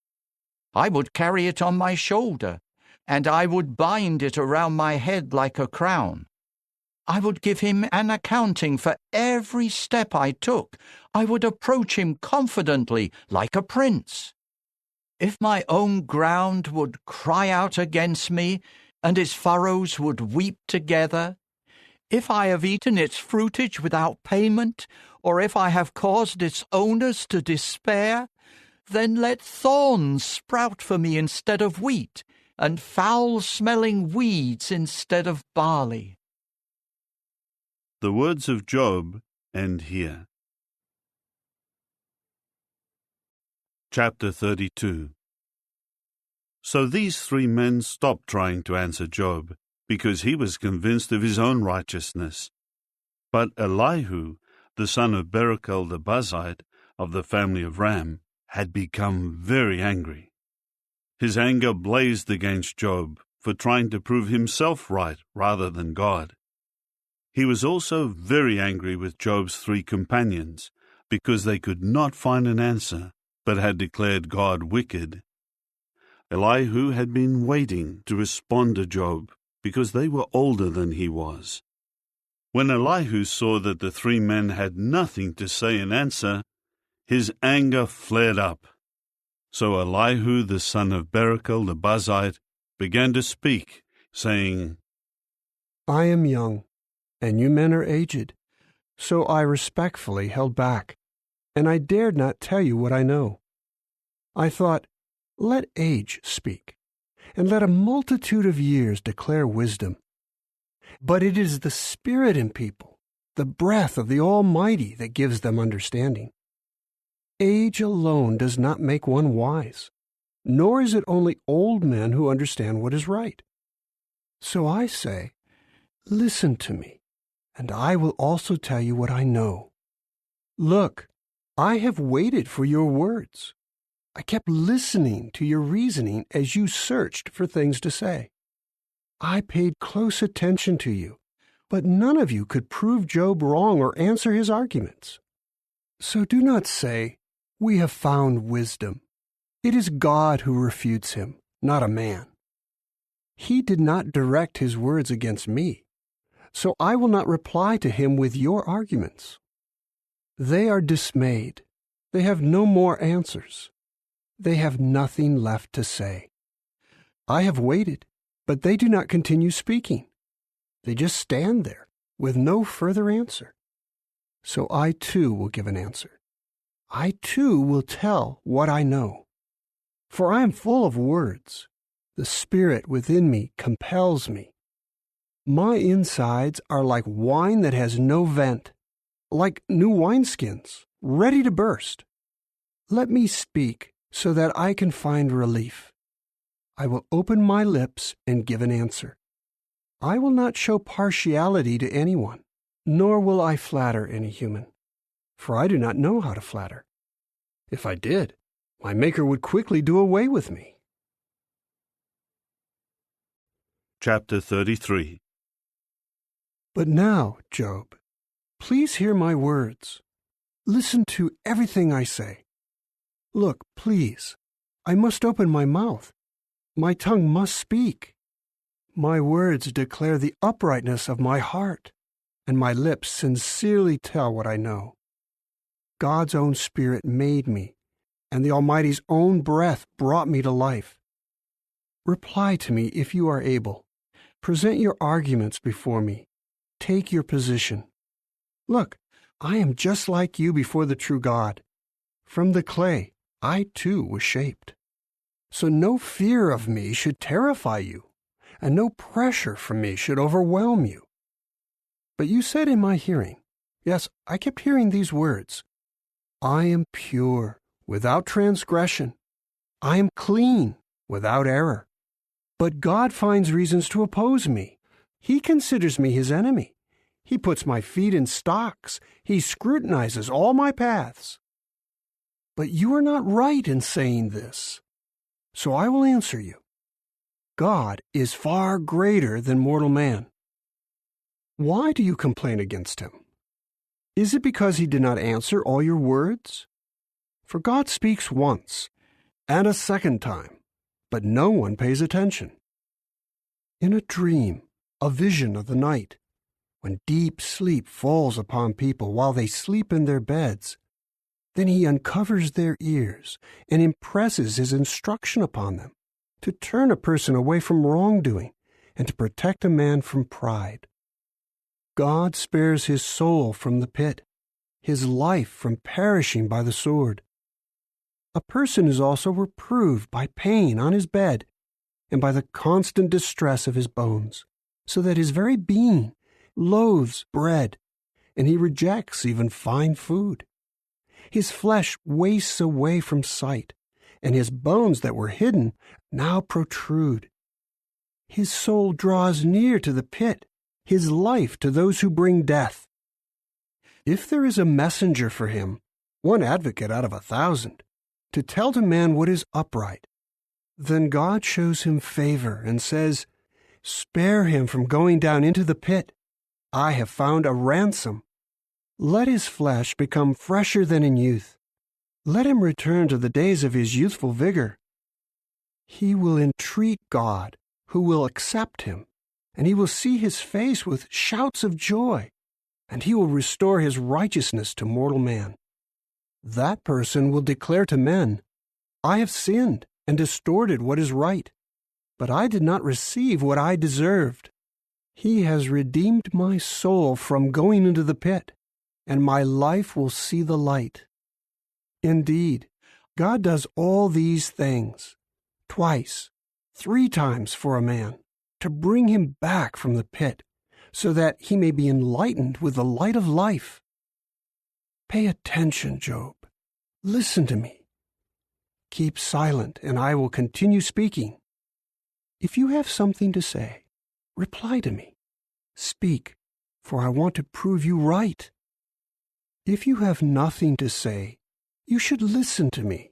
I would carry it on my shoulder, and I would bind it around my head like a crown. I would give him an accounting for every step I took. I would approach him confidently like a prince. If my own ground would cry out against me, and its furrows would weep together, if I have eaten its fruitage without payment, or if I have caused its owners to despair, then let thorns sprout for me instead of wheat, and foul-smelling weeds instead of barley. The words of Job end here. Chapter 32. So these three men stopped trying to answer Job, because he was convinced of his own righteousness. But Elihu, the son of Berachel the Buzite, of the family of Ram, had become very angry. His anger blazed against Job for trying to prove himself right rather than God. He was also very angry with Job's three companions, because they could not find an answer, but had declared God wicked. Elihu had been waiting to respond to Job, because they were older than he was. When Elihu saw that the three men had nothing to say in answer, his anger flared up. So Elihu the son of Berachel the Buzite began to speak, saying, I am young, and you men are aged, so I respectfully held back, and I dared not tell you what I know. I thought, let age speak, and let a multitude of years declare wisdom. But it is the Spirit in people, the breath of the Almighty, that gives them understanding. Age alone does not make one wise, nor is it only old men who understand what is right. So I say, listen to me, and I will also tell you what I know. Look, I have waited for your words. I kept listening to your reasoning as you searched for things to say. I paid close attention to you, but none of you could prove Job wrong or answer his arguments. So do not say, we have found wisdom. It is God who refutes him, not a man. He did not direct his words against me, so I will not reply to him with your arguments. They are dismayed. They have no more answers. They have nothing left to say. I have waited, but they do not continue speaking. They just stand there with no further answer. So I too will give an answer. I too will tell what I know. For I am full of words. The spirit within me compels me. My insides are like wine that has no vent, like new wineskins, ready to burst. Let me speak so that I can find relief. I will open my lips and give an answer. I will not show partiality to anyone, nor will I flatter any human, for I do not know how to flatter. If I did, my Maker would quickly do away with me. Chapter 33. But now, Job, please hear my words. Listen to everything I say. Look, please, I must open my mouth. My tongue must speak. My words declare the uprightness of my heart, and my lips sincerely tell what I know. God's own Spirit made me, and the Almighty's own breath brought me to life. Reply to me if you are able. Present your arguments before me. Take your position. Look, I am just like you before the true God. From the clay, I too was shaped. So no fear of me should terrify you, and no pressure from me should overwhelm you. But you said in my hearing, yes, I kept hearing these words, I am pure, without transgression. I am clean, without error. But God finds reasons to oppose me. He considers me his enemy. He puts my feet in stocks. He scrutinizes all my paths. But you are not right in saying this. So I will answer you. God is far greater than mortal man. Why do you complain against him? Is it because he did not answer all your words? For God speaks once, and a second time, but no one pays attention. In a dream, a vision of the night, when deep sleep falls upon people while they sleep in their beds, then he uncovers their ears and impresses his instruction upon them, to turn a person away from wrongdoing and to protect a man from pride. God spares his soul from the pit, his life from perishing by the sword. A person is also reproved by pain on his bed and by the constant distress of his bones, so that his very being loathes bread, and he rejects even fine food. His flesh wastes away from sight, and his bones that were hidden now protrude. His soul draws near to the pit, his life to those who bring death. If there is a messenger for him, one advocate out of 1,000, to tell to man what is upright, then God shows him favor and says, Spare him from going down into the pit. I have found a ransom. Let his flesh become fresher than in youth. Let him return to the days of his youthful vigor. He will entreat God, who will accept him, and he will see his face with shouts of joy, and he will restore his righteousness to mortal man. That person will declare to men, I have sinned and distorted what is right, but I did not receive what I deserved. He has redeemed my soul from going into the pit, and my life will see the light. Indeed, God does all these things, twice, 3 times for a man, to bring him back from the pit, so that he may be enlightened with the light of life. Pay attention, Job. Listen to me. Keep silent, and I will continue speaking. If you have something to say, reply to me. Speak, for I want to prove you right. If you have nothing to say, you should listen to me.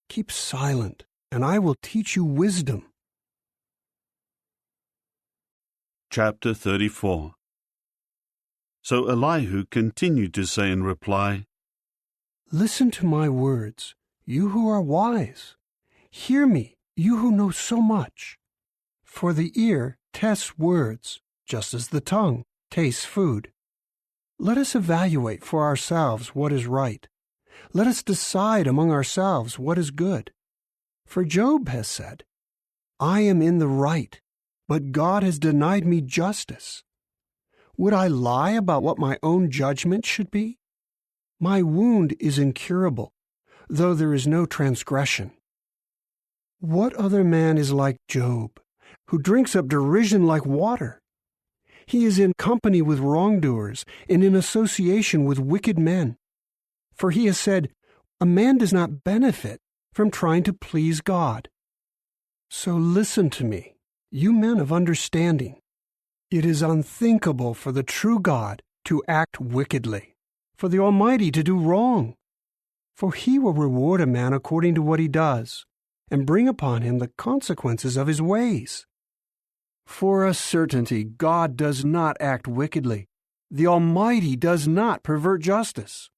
Keep silent, and I will teach you wisdom. Chapter 34. So Elihu continued to say in reply, Listen to my words, you who are wise. Hear me, you who know so much. For the ear tests words, just as the tongue tastes food. Let us evaluate for ourselves what is right. Let us decide among ourselves what is good. For Job has said, I am in the right, but God has denied me justice. Would I lie about what my own judgment should be? My wound is incurable, though there is no transgression. What other man is like Job, who drinks up derision like water? He is in company with wrongdoers and in association with wicked men. For he has said, a man does not benefit from trying to please God. So listen to me, you men of understanding. It is unthinkable for the true God to act wickedly, for the Almighty to do wrong. For he will reward a man according to what he does, and bring upon him the consequences of his ways. For a certainty, God does not act wickedly. The Almighty does not pervert justice.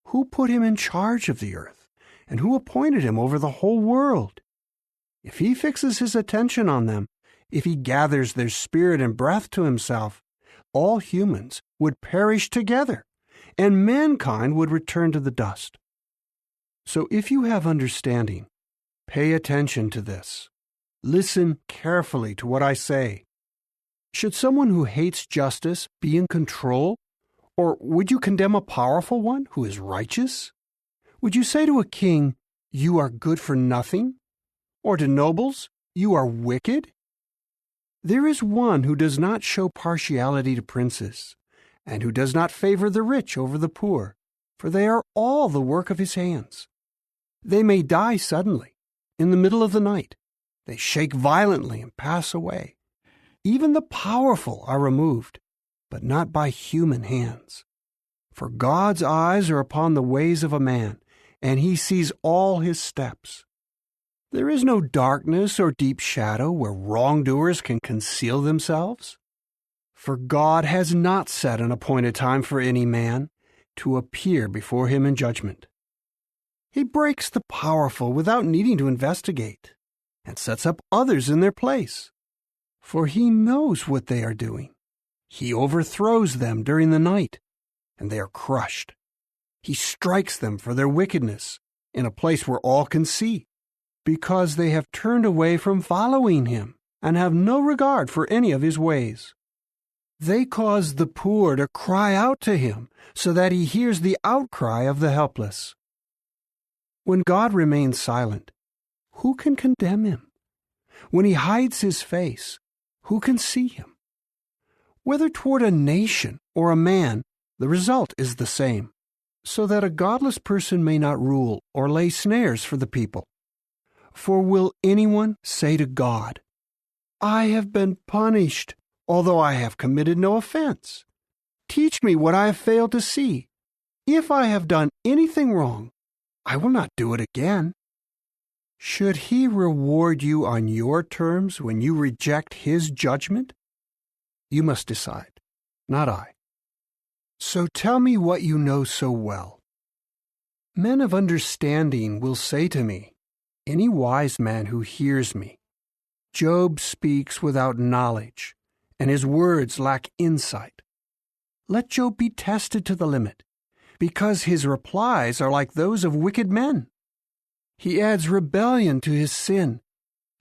Who put him in charge of the earth, and who appointed him over the whole world? If he fixes his attention on them, if he gathers their spirit and breath to himself, all humans would perish together, and mankind would return to the dust. So if you have understanding, pay attention to this. Listen carefully to what I say. Should someone who hates justice be in control? Or would you condemn a powerful one who is righteous? Would you say to a king, you are good for nothing? Or to nobles, you are wicked? There is one who does not show partiality to princes, and who does not favor the rich over the poor, for they are all the work of his hands. They may die suddenly, in the middle of the night. They shake violently and pass away. Even the powerful are removed, but not by human hands. For God's eyes are upon the ways of a man, and he sees all his steps. There is no darkness or deep shadow where wrongdoers can conceal themselves. For God has not set an appointed time for any man to appear before him in judgment. He breaks the powerful without needing to investigate, and sets up others in their place. For he knows what they are doing. He overthrows them during the night, and they are crushed. He strikes them for their wickedness in a place where all can see, because they have turned away from following him and have no regard for any of his ways. They cause the poor to cry out to him so that he hears the outcry of the helpless. When God remains silent, who can condemn him? When he hides his face, who can see him? Whether toward a nation or a man, the result is the same, so that a godless person may not rule or lay snares for the people. For will anyone say to God, I have been punished, although I have committed no offense? Teach me what I have failed to see. If I have done anything wrong, I will not do it again. Should he reward you on your terms when you reject his judgment? You must decide, not I. So tell me what you know so well. Men of understanding will say to me, any wise man who hears me, Job speaks without knowledge, and his words lack insight. Let Job be tested to the limit, because his replies are like those of wicked men. He adds rebellion to his sin.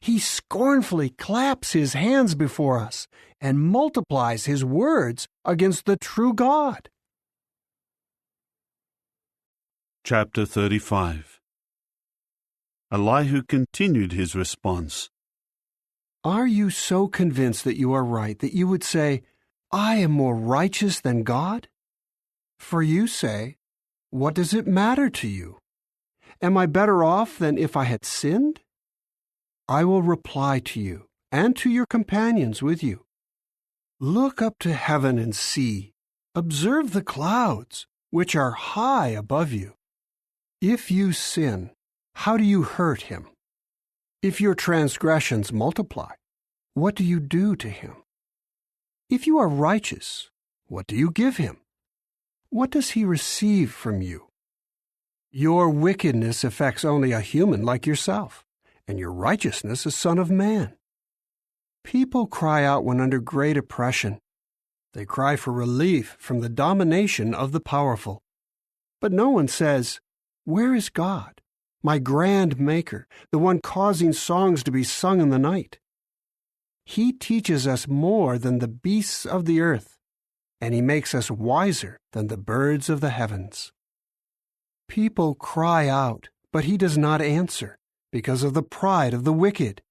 He scornfully claps his hands before us and multiplies his words against the true God. Chapter 35. Elihu continued his response. Are you so convinced that you are right that you would say, I am more righteous than God? For you say, what does it matter to you? Am I better off than if I had sinned? I will reply to you and to your companions with you. Look up to heaven and see. Observe the clouds, which are high above you. If you sin, how do you hurt him? If your transgressions multiply, what do you do to him? If you are righteous, what do you give him? What does he receive from you? Your wickedness affects only a human like yourself, and your righteousness a son of man. People cry out when under great oppression. They cry for relief from the domination of the powerful. But no one says, where is God, my grand Maker, the one causing songs to be sung in the night? He teaches us more than the beasts of the earth, and he makes us wiser than the birds of the heavens. People cry out, but he does not answer. because of the pride of the wicked.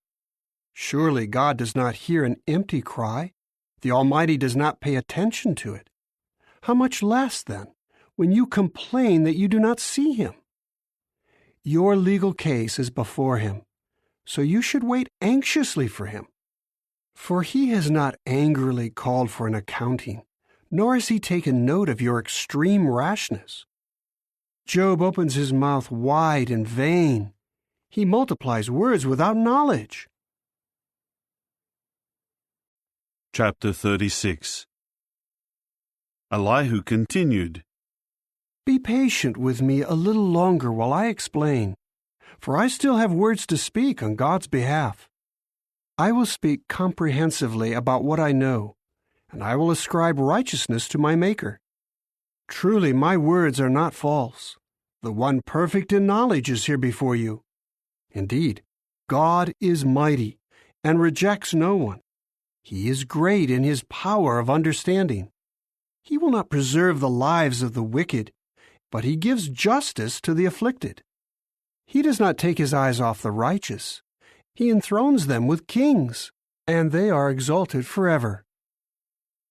Surely God does not hear an empty cry. The Almighty does not pay attention to it. How much less, then, when you complain that you do not see Him? Your legal case is before Him, so you should wait anxiously for Him. For He has not angrily called for an accounting, nor has He taken note of your extreme rashness. Job opens his mouth wide in vain. He multiplies words without knowledge. Chapter 36. Elihu continued, Be patient with me a little longer while I explain, for I still have words to speak on God's behalf. I will speak comprehensively about what I know, and I will ascribe righteousness to my Maker. Truly, my words are not false. The one perfect in knowledge is here before you. Indeed, God is mighty and rejects no one. He is great in His power of understanding. He will not preserve the lives of the wicked, but He gives justice to the afflicted. He does not take His eyes off the righteous. He enthrones them with kings, and they are exalted forever.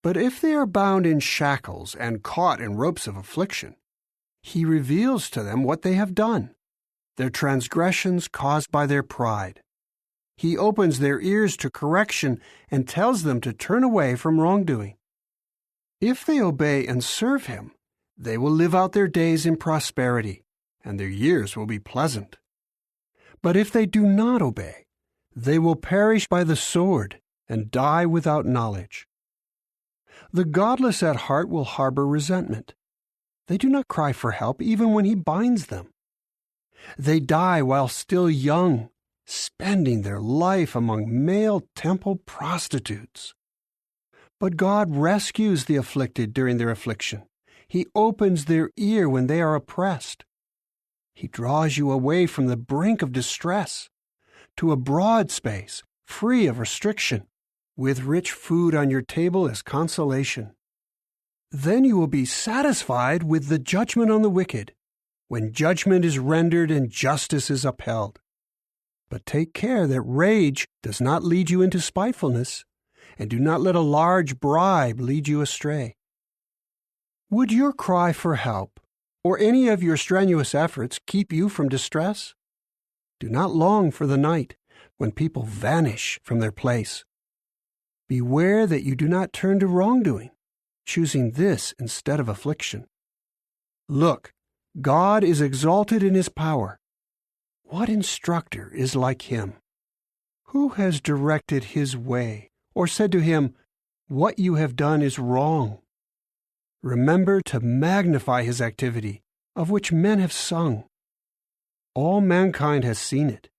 But if they are bound in shackles and caught in ropes of affliction, He reveals to them what they have done, their transgressions caused by their pride. He opens their ears to correction and tells them to turn away from wrongdoing. If they obey and serve Him, they will live out their days in prosperity, and their years will be pleasant. But if they do not obey, they will perish by the sword and die without knowledge. The godless at heart will harbor resentment. They do not cry for help even when He binds them. They die while still young, spending their life among male temple prostitutes. But God rescues the afflicted during their affliction. He opens their ear when they are oppressed. He draws you away from the brink of distress to a broad space, free of restriction, with rich food on your table as consolation. Then you will be satisfied with the judgment on the wicked, when judgment is rendered and justice is upheld. But take care that rage does not lead you into spitefulness, and do not let a large bribe lead you astray. Would your cry for help, or any of your strenuous efforts, keep you from distress? Do not long for the night, when people vanish from their place. Beware that you do not turn to wrongdoing, choosing this instead of affliction. Look, God is exalted in His power. What instructor is like Him? Who has directed His way, or said to Him, What you have done is wrong? Remember to magnify His activity, of which men have sung. All mankind has seen it.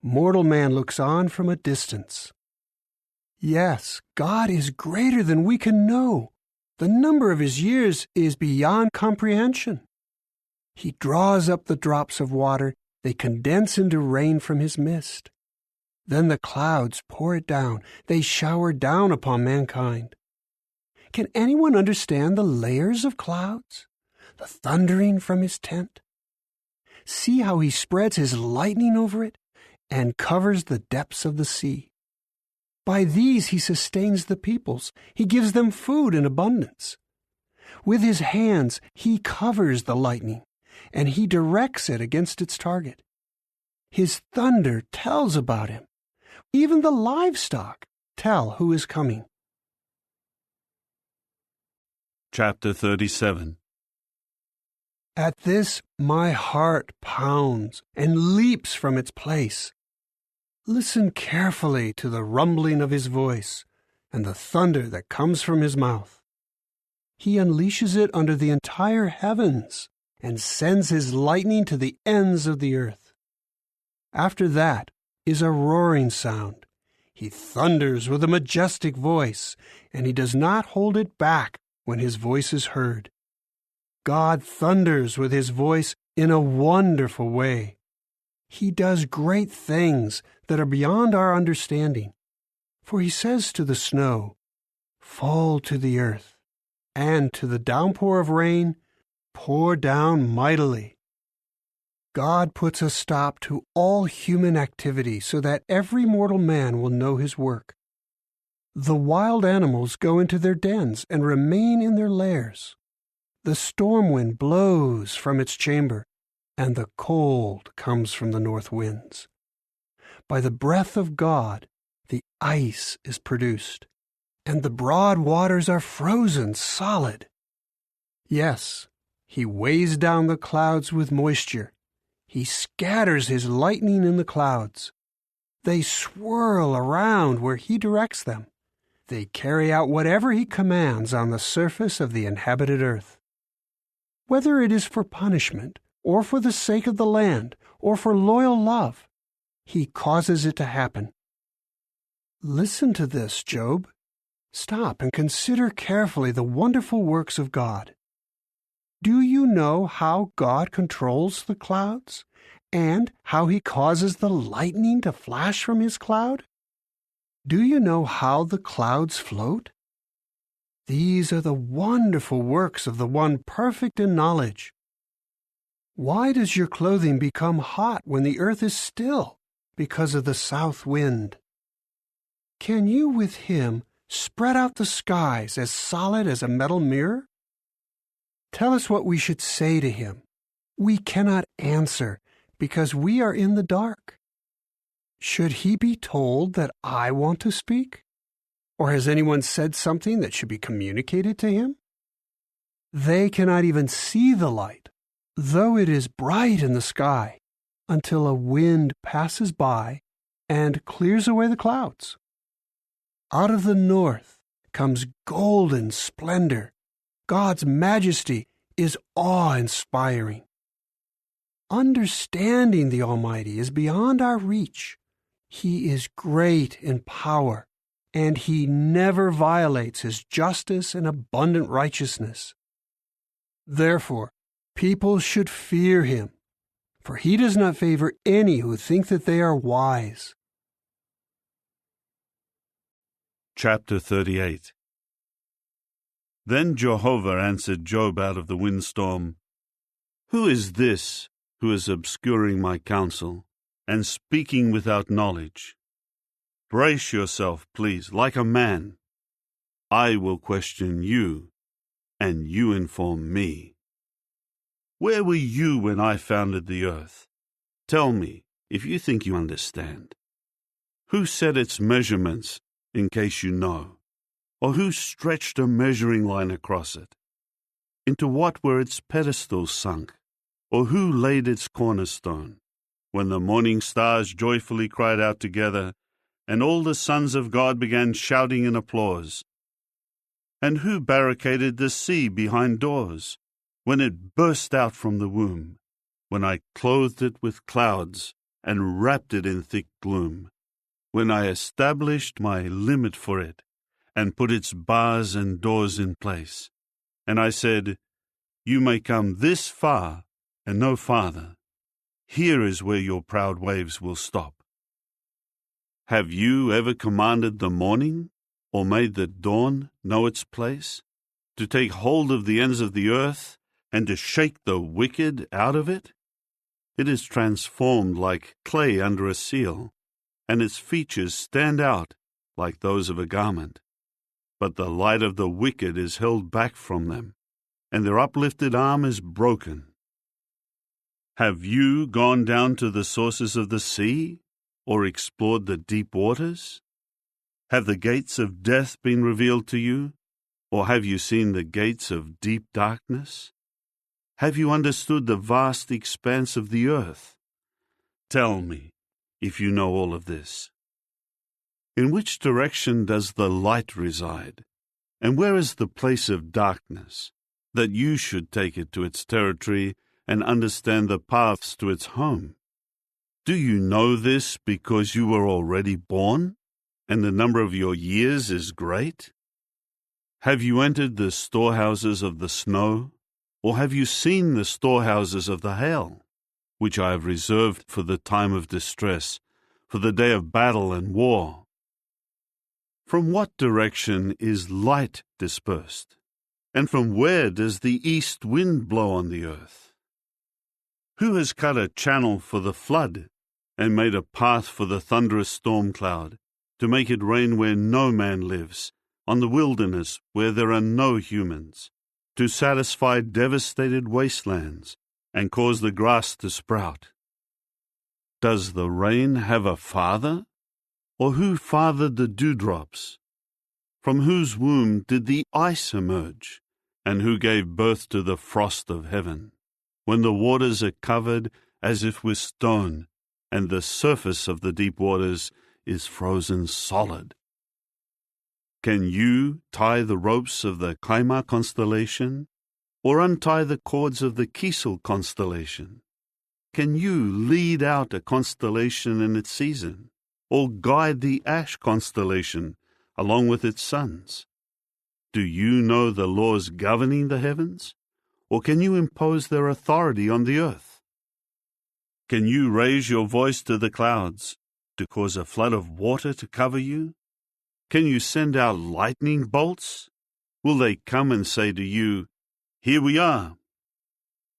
Mortal man looks on from a distance. Yes, God is greater than we can know. The number of His years is beyond comprehension. He draws up the drops of water. They condense into rain from His mist. Then the clouds pour it down. They shower down upon mankind. Can anyone understand the layers of clouds? The thundering from His tent? See how He spreads His lightning over it and covers the depths of the sea. By these He sustains the peoples. He gives them food in abundance. With His hands He covers the lightning, and He directs it against its target. His thunder tells about Him. Even the livestock tell who is coming. Chapter 37. At this my heart pounds and leaps from its place. Listen carefully to the rumbling of His voice and the thunder that comes from His mouth. He unleashes it under the entire heavens and sends His lightning to the ends of the earth. After that is a roaring sound. He thunders with a majestic voice, and He does not hold it back when His voice is heard. God thunders with His voice in a wonderful way. He does great things that are beyond our understanding. For He says to the snow, Fall to the earth, and to the downpour of rain, pour down mightily. God puts a stop to all human activity so that every mortal man will know his work. The wild animals go into their dens and remain in their lairs. The storm wind blows from its chamber, and the cold comes from the north winds. By the breath of God, the ice is produced, and the broad waters are frozen solid. Yes, he weighs down the clouds with moisture. He scatters his lightning in the clouds. They swirl around where he directs them. They carry out whatever he commands on the surface of the inhabited earth. Whether it is for punishment, or for the sake of the land, or for loyal love, he causes it to happen. Listen to this, Job. Stop and consider carefully the wonderful works of God. Do you know how God controls the clouds, and how he causes the lightning to flash from his cloud? Do you know how the clouds float? These are the wonderful works of the one perfect in knowledge. Why does your clothing become hot when the earth is still? Because of the south wind. Can you with him spread out the skies as solid as a metal mirror? Tell us what we should say to him. We cannot answer because we are in the dark. Should he be told that I want to speak? Or has anyone said something that should be communicated to him? They cannot even see the light, though it is bright in the sky, until a wind passes by and clears away the clouds. Out of the north comes golden splendor. God's majesty is awe-inspiring. Understanding the Almighty is beyond our reach. He is great in power, and he never violates his justice and abundant righteousness. Therefore, people should fear him, for he does not favor any who think that they are wise. Chapter 38. Then Jehovah answered Job out of the windstorm, "Who is this who is obscuring my counsel and speaking without knowledge? Brace yourself, please, like a man. I will question you, and you inform me. Where were you when I founded the earth? Tell me, if you think you understand. Who set its measurements, in case you know? Or who stretched a measuring line across it? Into what were its pedestals sunk? Or who laid its cornerstone? When the morning stars joyfully cried out together, and all the sons of God began shouting in applause. And who barricaded the sea behind doors, when it burst out from the womb, when I clothed it with clouds and wrapped it in thick gloom, when I established my limit for it, and put its bars and doors in place? And I said, You may come this far and no farther. Here is where your proud waves will stop. Have you ever commanded the morning, or made the dawn know its place, to take hold of the ends of the earth, and to shake the wicked out of it? It is transformed like clay under a seal, and its features stand out like those of a garment. But the light of the wicked is held back from them, and their uplifted arm is broken. Have you gone down to the sources of the sea, or explored the deep waters? Have the gates of death been revealed to you, or have you seen the gates of deep darkness? Have you understood the vast expanse of the earth? Tell me, if you know all of this. In which direction does the light reside, and where is the place of darkness, that you should take it to its territory and understand the paths to its home? Do you know this because you were already born, and the number of your years is great? Have you entered the storehouses of the snow, or have you seen the storehouses of the hail, which I have reserved for the time of distress, for the day of battle and war? From what direction is light dispersed, and from where does the east wind blow on the earth? Who has cut a channel for the flood and made a path for the thunderous storm cloud, to make it rain where no man lives, on the wilderness where there are no humans, to satisfy devastated wastelands and cause the grass to sprout? Does the rain have a father? Or who fathered the dewdrops? From whose womb did the ice emerge? And who gave birth to the frost of heaven, when the waters are covered as if with stone, and the surface of the deep waters is frozen solid? Can you tie the ropes of the Kaima constellation, or untie the cords of the Kisel constellation? Can you lead out a constellation in its season, or guide the Ash constellation along with its sons? Do you know the laws governing the heavens, or can you impose their authority on the earth? Can you raise your voice to the clouds to cause a flood of water to cover you? Can you send out lightning bolts? Will they come and say to you, "Here we are"?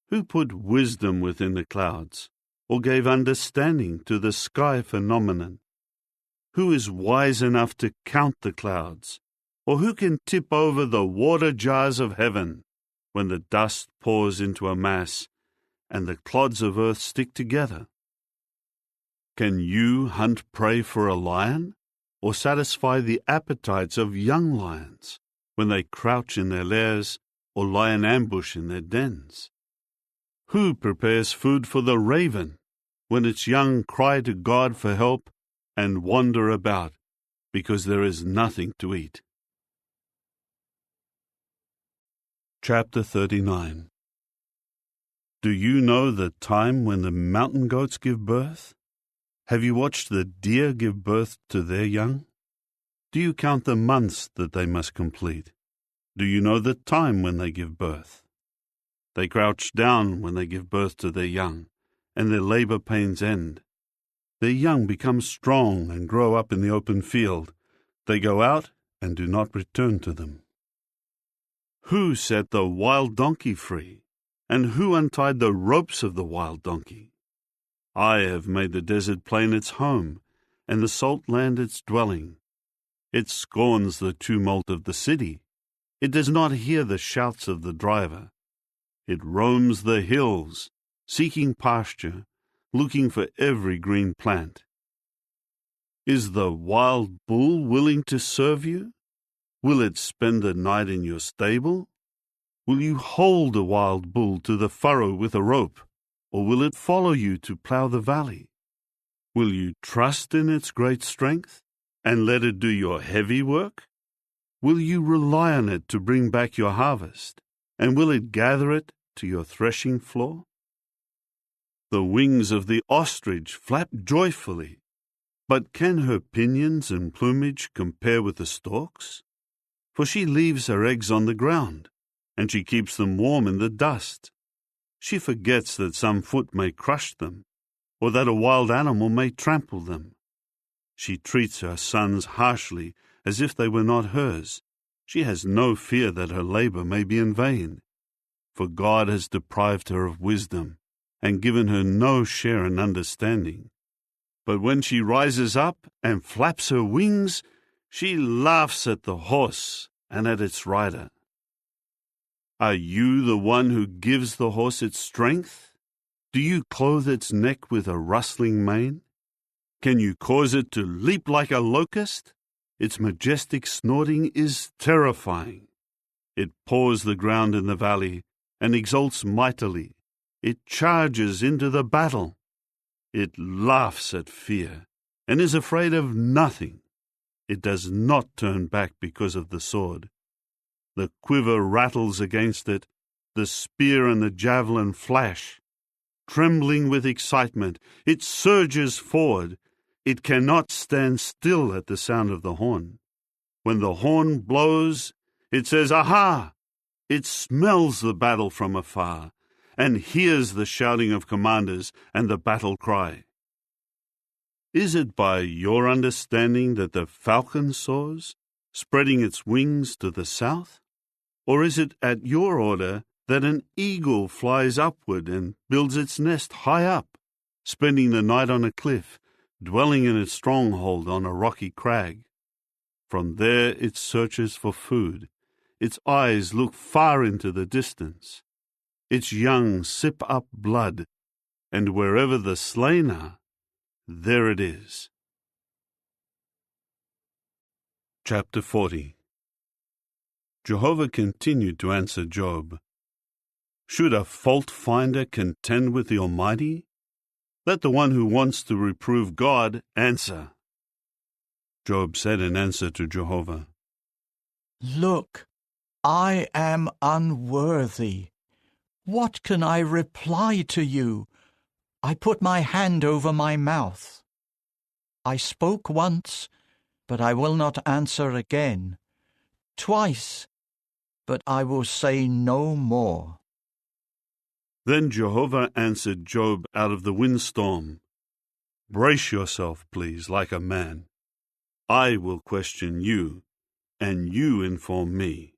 Who put wisdom within the clouds, or gave understanding to the sky phenomenon? Who is wise enough to count the clouds, or who can tip over the water jars of heaven when the dust pours into a mass and the clods of earth stick together? Can you hunt prey for a lion, or satisfy the appetites of young lions when they crouch in their lairs or lie in ambush in their dens? Who prepares food for the raven when its young cry to God for help and wander about because there is nothing to eat? Chapter 39. Do you know the time when the mountain goats give birth? Have you watched the deer give birth to their young? Do you count the months that they must complete? Do you know the time when they give birth? They crouch down when they give birth to their young, and their labor pains end. Their young become strong and grow up in the open field. They go out and do not return to them. Who set the wild donkey free, and who untied the ropes of the wild donkey? I have made the desert plain its home, and the salt land its dwelling. It scorns the tumult of the city. It does not hear the shouts of the driver. It roams the hills, seeking pasture, looking for every green plant. Is the wild bull willing to serve you? Will it spend the night in your stable? Will you hold a wild bull to the furrow with a rope, or will it follow you to plough the valley? Will you trust in its great strength and let it do your heavy work? Will you rely on it to bring back your harvest, and will it gather it to your threshing floor? The wings of the ostrich flap joyfully, but can her pinions and plumage compare with the stork's? For she leaves her eggs on the ground, and she keeps them warm in the dust. She forgets that some foot may crush them, or that a wild animal may trample them. She treats her sons harshly as if they were not hers. She has no fear that her labor may be in vain, for God has deprived her of wisdom and given her no share in understanding. But when she rises up and flaps her wings, she laughs at the horse and at its rider. Are you the one who gives the horse its strength? Do you clothe its neck with a rustling mane? Can you cause it to leap like a locust? Its majestic snorting is terrifying. It paws the ground in the valley and exults mightily. It charges into the battle. It laughs at fear and is afraid of nothing. It does not turn back because of the sword. The quiver rattles against it, the spear and the javelin flash. Trembling with excitement, it surges forward. It cannot stand still at the sound of the horn. When the horn blows, it says, "Aha!" It smells the battle from afar and hears the shouting of commanders and the battle cry. Is it by your understanding that the falcon soars, spreading its wings to the south? Or is it at your order that an eagle flies upward and builds its nest high up, spending the night on a cliff, dwelling in its stronghold on a rocky crag. From there it searches for food. Its eyes look far into the distance. Its young sip up blood, and wherever the slain are, there it is. Chapter 40. Jehovah continued to answer Job. Should a fault-finder contend with the Almighty? Let the one who wants to reprove God answer. Job said in answer to Jehovah, Look, I am unworthy. What can I reply to you? I put my hand over my mouth. I spoke once, but I will not answer again. Twice, but I will say no more. Then Jehovah answered Job out of the windstorm. Brace yourself, please, like a man. I will question you, and you inform me.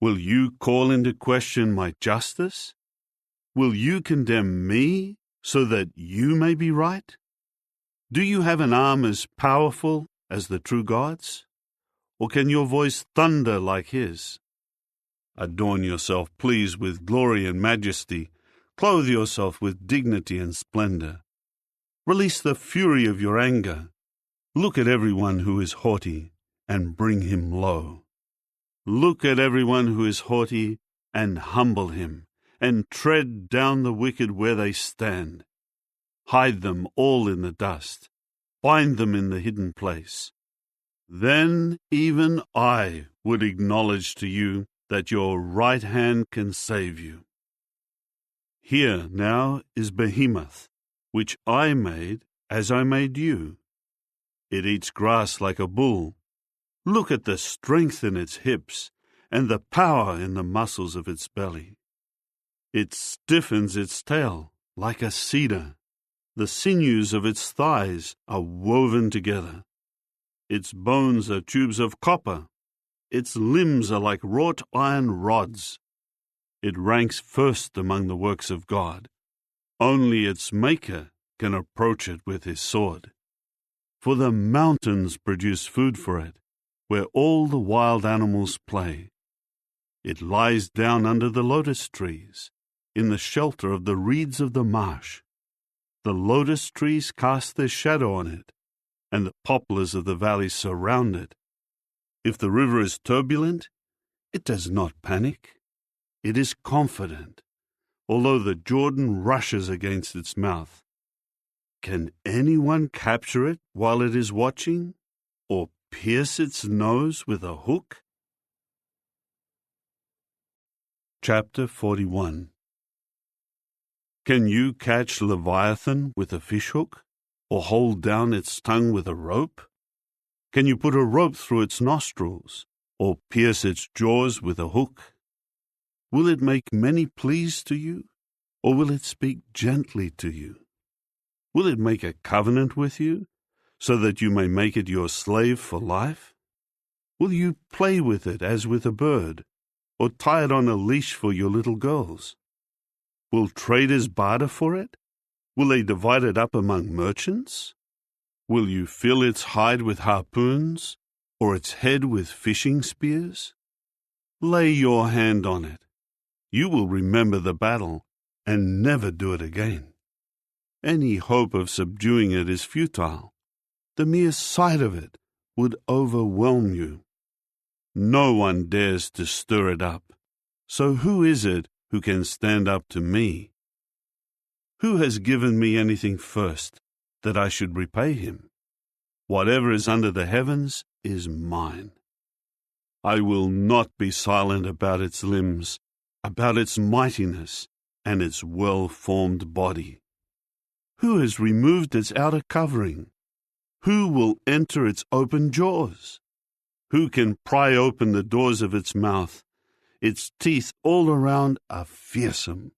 Will you call into question my justice? Will you condemn me so that you may be right? Do you have an arm as powerful as the true God's? Or can your voice thunder like his? Adorn yourself, please, with glory and majesty. Clothe yourself with dignity and splendor. Release the fury of your anger. Look at everyone who is haughty and bring him low. Look at everyone who is haughty and humble him, and tread down the wicked where they stand. Hide them all in the dust. Bind them in the hidden place. Then even I would acknowledge to you that your right hand can save you. Here now is Behemoth, which I made as I made you. It eats grass like a bull. Look at the strength in its hips and the power in the muscles of its belly. It stiffens its tail like a cedar. The sinews of its thighs are woven together. Its bones are tubes of copper. Its limbs are like wrought iron rods. It ranks first among the works of God. Only its Maker can approach it with his sword. For the mountains produce food for it, where all the wild animals play. It lies down under the lotus trees, in the shelter of the reeds of the marsh. The lotus trees cast their shadow on it, and the poplars of the valley surround it. If the river is turbulent, it does not panic. It is confident, although the Jordan rushes against its mouth. Can anyone capture it while it is watching, or pierce its nose with a hook? Chapter 41. Can you catch Leviathan with a fishhook, or hold down its tongue with a rope? Can you put a rope through its nostrils, or pierce its jaws with a hook? Will it make many pleas to you, or will it speak gently to you? Will it make a covenant with you, so that you may make it your slave for life? Will you play with it as with a bird, or tie it on a leash for your little girls? Will traders barter for it? Will they divide it up among merchants? Will you fill its hide with harpoons, or its head with fishing spears? Lay your hand on it. You will remember the battle and never do it again. Any hope of subduing it is futile. The mere sight of it would overwhelm you. No one dares to stir it up. So who is it who can stand up to me? Who has given me anything first, that I should repay him? Whatever is under the heavens is mine. I will not be silent about its limbs, about its mightiness and its well-formed body. Who has removed its outer covering? Who will enter its open jaws? Who can pry open the doors of its mouth? Its teeth all around are fearsome.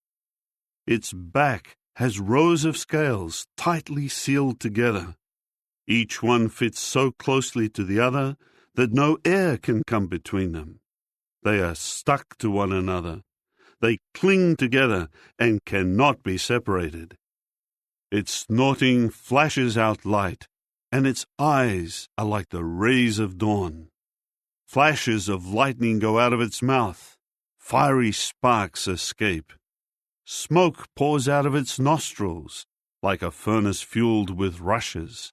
Its back has rows of scales tightly sealed together. Each one fits so closely to the other that no air can come between them. They are stuck to one another. They cling together and cannot be separated. Its snorting flashes out light, and its eyes are like the rays of dawn. Flashes of lightning go out of its mouth. Fiery sparks escape. Smoke pours out of its nostrils, like a furnace fueled with rushes.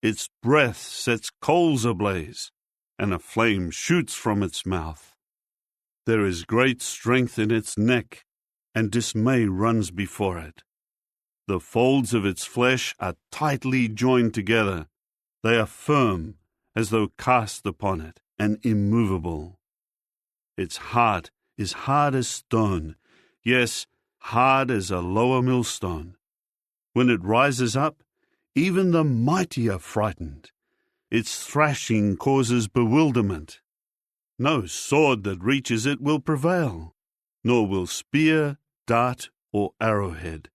Its breath sets coals ablaze, and a flame shoots from its mouth. There is great strength in its neck, and dismay runs before it. The folds of its flesh are tightly joined together. They are firm, as though cast upon it, and immovable. Its heart is hard as stone, yes, hard as a lower millstone. When it rises up, even the mighty are frightened. Its thrashing causes bewilderment. No sword that reaches it will prevail, nor will spear, dart, or arrowhead.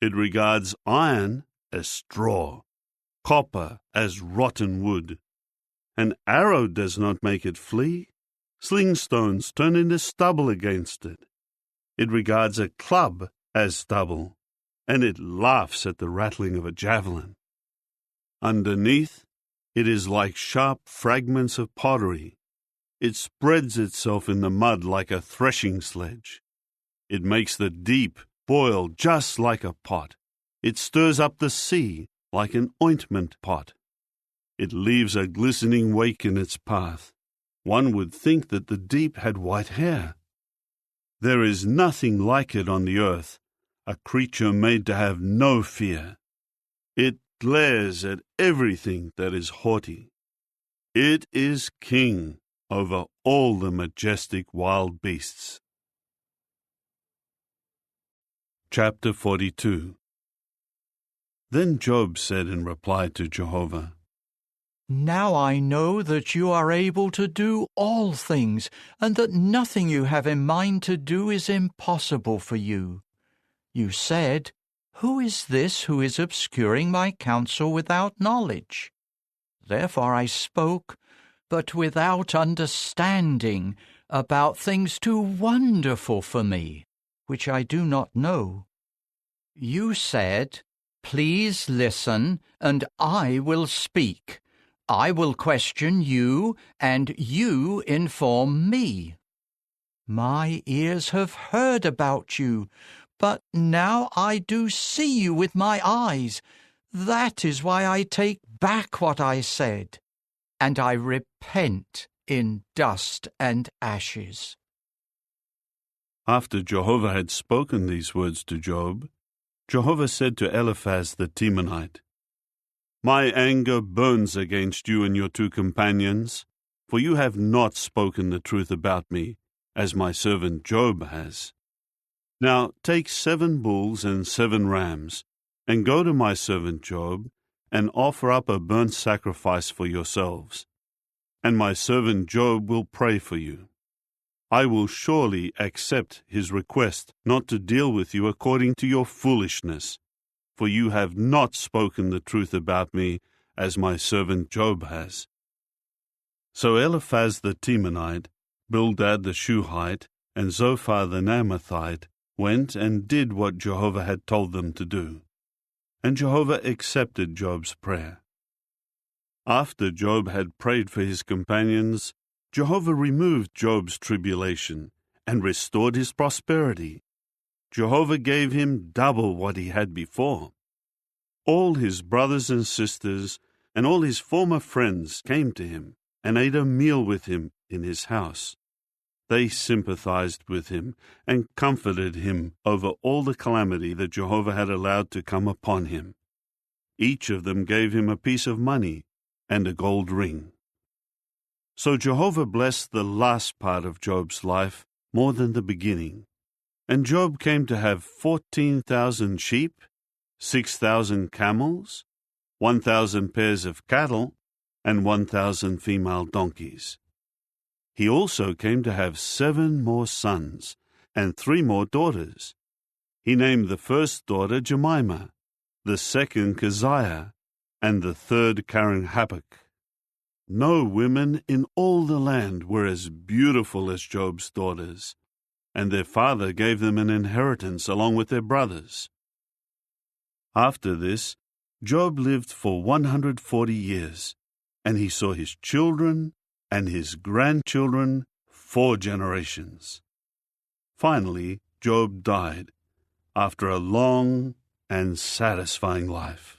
It regards iron as straw, copper as rotten wood. An arrow does not make it flee. Sling stones turn into stubble against it. It regards a club as stubble, and it laughs at the rattling of a javelin. Underneath, it is like sharp fragments of pottery. It spreads itself in the mud like a threshing sledge. It makes the deep boil just like a pot. It stirs up the sea like an ointment pot. It leaves a glistening wake in its path. One would think that the deep had white hair. There is nothing like it on the earth, a creature made to have no fear. It glares at everything that is haughty. It is king over all the majestic wild beasts. Chapter 42. Then Job said in reply to Jehovah, Now I know that you are able to do all things, and that nothing you have in mind to do is impossible for you. You said, Who is this who is obscuring my counsel without knowledge? Therefore I spoke, but without understanding, about things too wonderful for me, which I do not know. You said, Please listen, and I will speak. I will question you, and you inform me. My ears have heard about you, but now I do see you with my eyes. That is why I take back what I said, and I repent in dust and ashes. After Jehovah had spoken these words to Job, Jehovah said to Eliphaz the Temanite, My anger burns against you and your two companions, for you have not spoken the truth about me, as my servant Job has. Now take 7 bulls and 7 rams, and go to my servant Job, and offer up a burnt sacrifice for yourselves. And my servant Job will pray for you. I will surely accept his request not to deal with you according to your foolishness, for you have not spoken the truth about me, as my servant Job has. So Eliphaz the Temanite, Bildad the Shuhite, and Zophar the Naamathite went and did what Jehovah had told them to do. And Jehovah accepted Job's prayer. After Job had prayed for his companions, Jehovah removed Job's tribulation and restored his prosperity. Jehovah gave him double what he had before. All his brothers and sisters and all his former friends came to him and ate a meal with him in his house. They sympathized with him and comforted him over all the calamity that Jehovah had allowed to come upon him. Each of them gave him a piece of money and a gold ring. So Jehovah blessed the last part of Job's life more than the beginning. And Job came to have 14,000 sheep, 6,000 camels, 1,000 pairs of cattle, and 1,000 female donkeys. He also came to have 7 more sons and 3 more daughters. He named the first daughter Jemimah, the second Keziah, and the third Karen-Happuch. No women in all the land were as beautiful as Job's daughters, and their father gave them an inheritance along with their brothers. After this, Job lived for 140 years, and he saw his children and his grandchildren 4 generations. Finally, Job died after a long and satisfying life.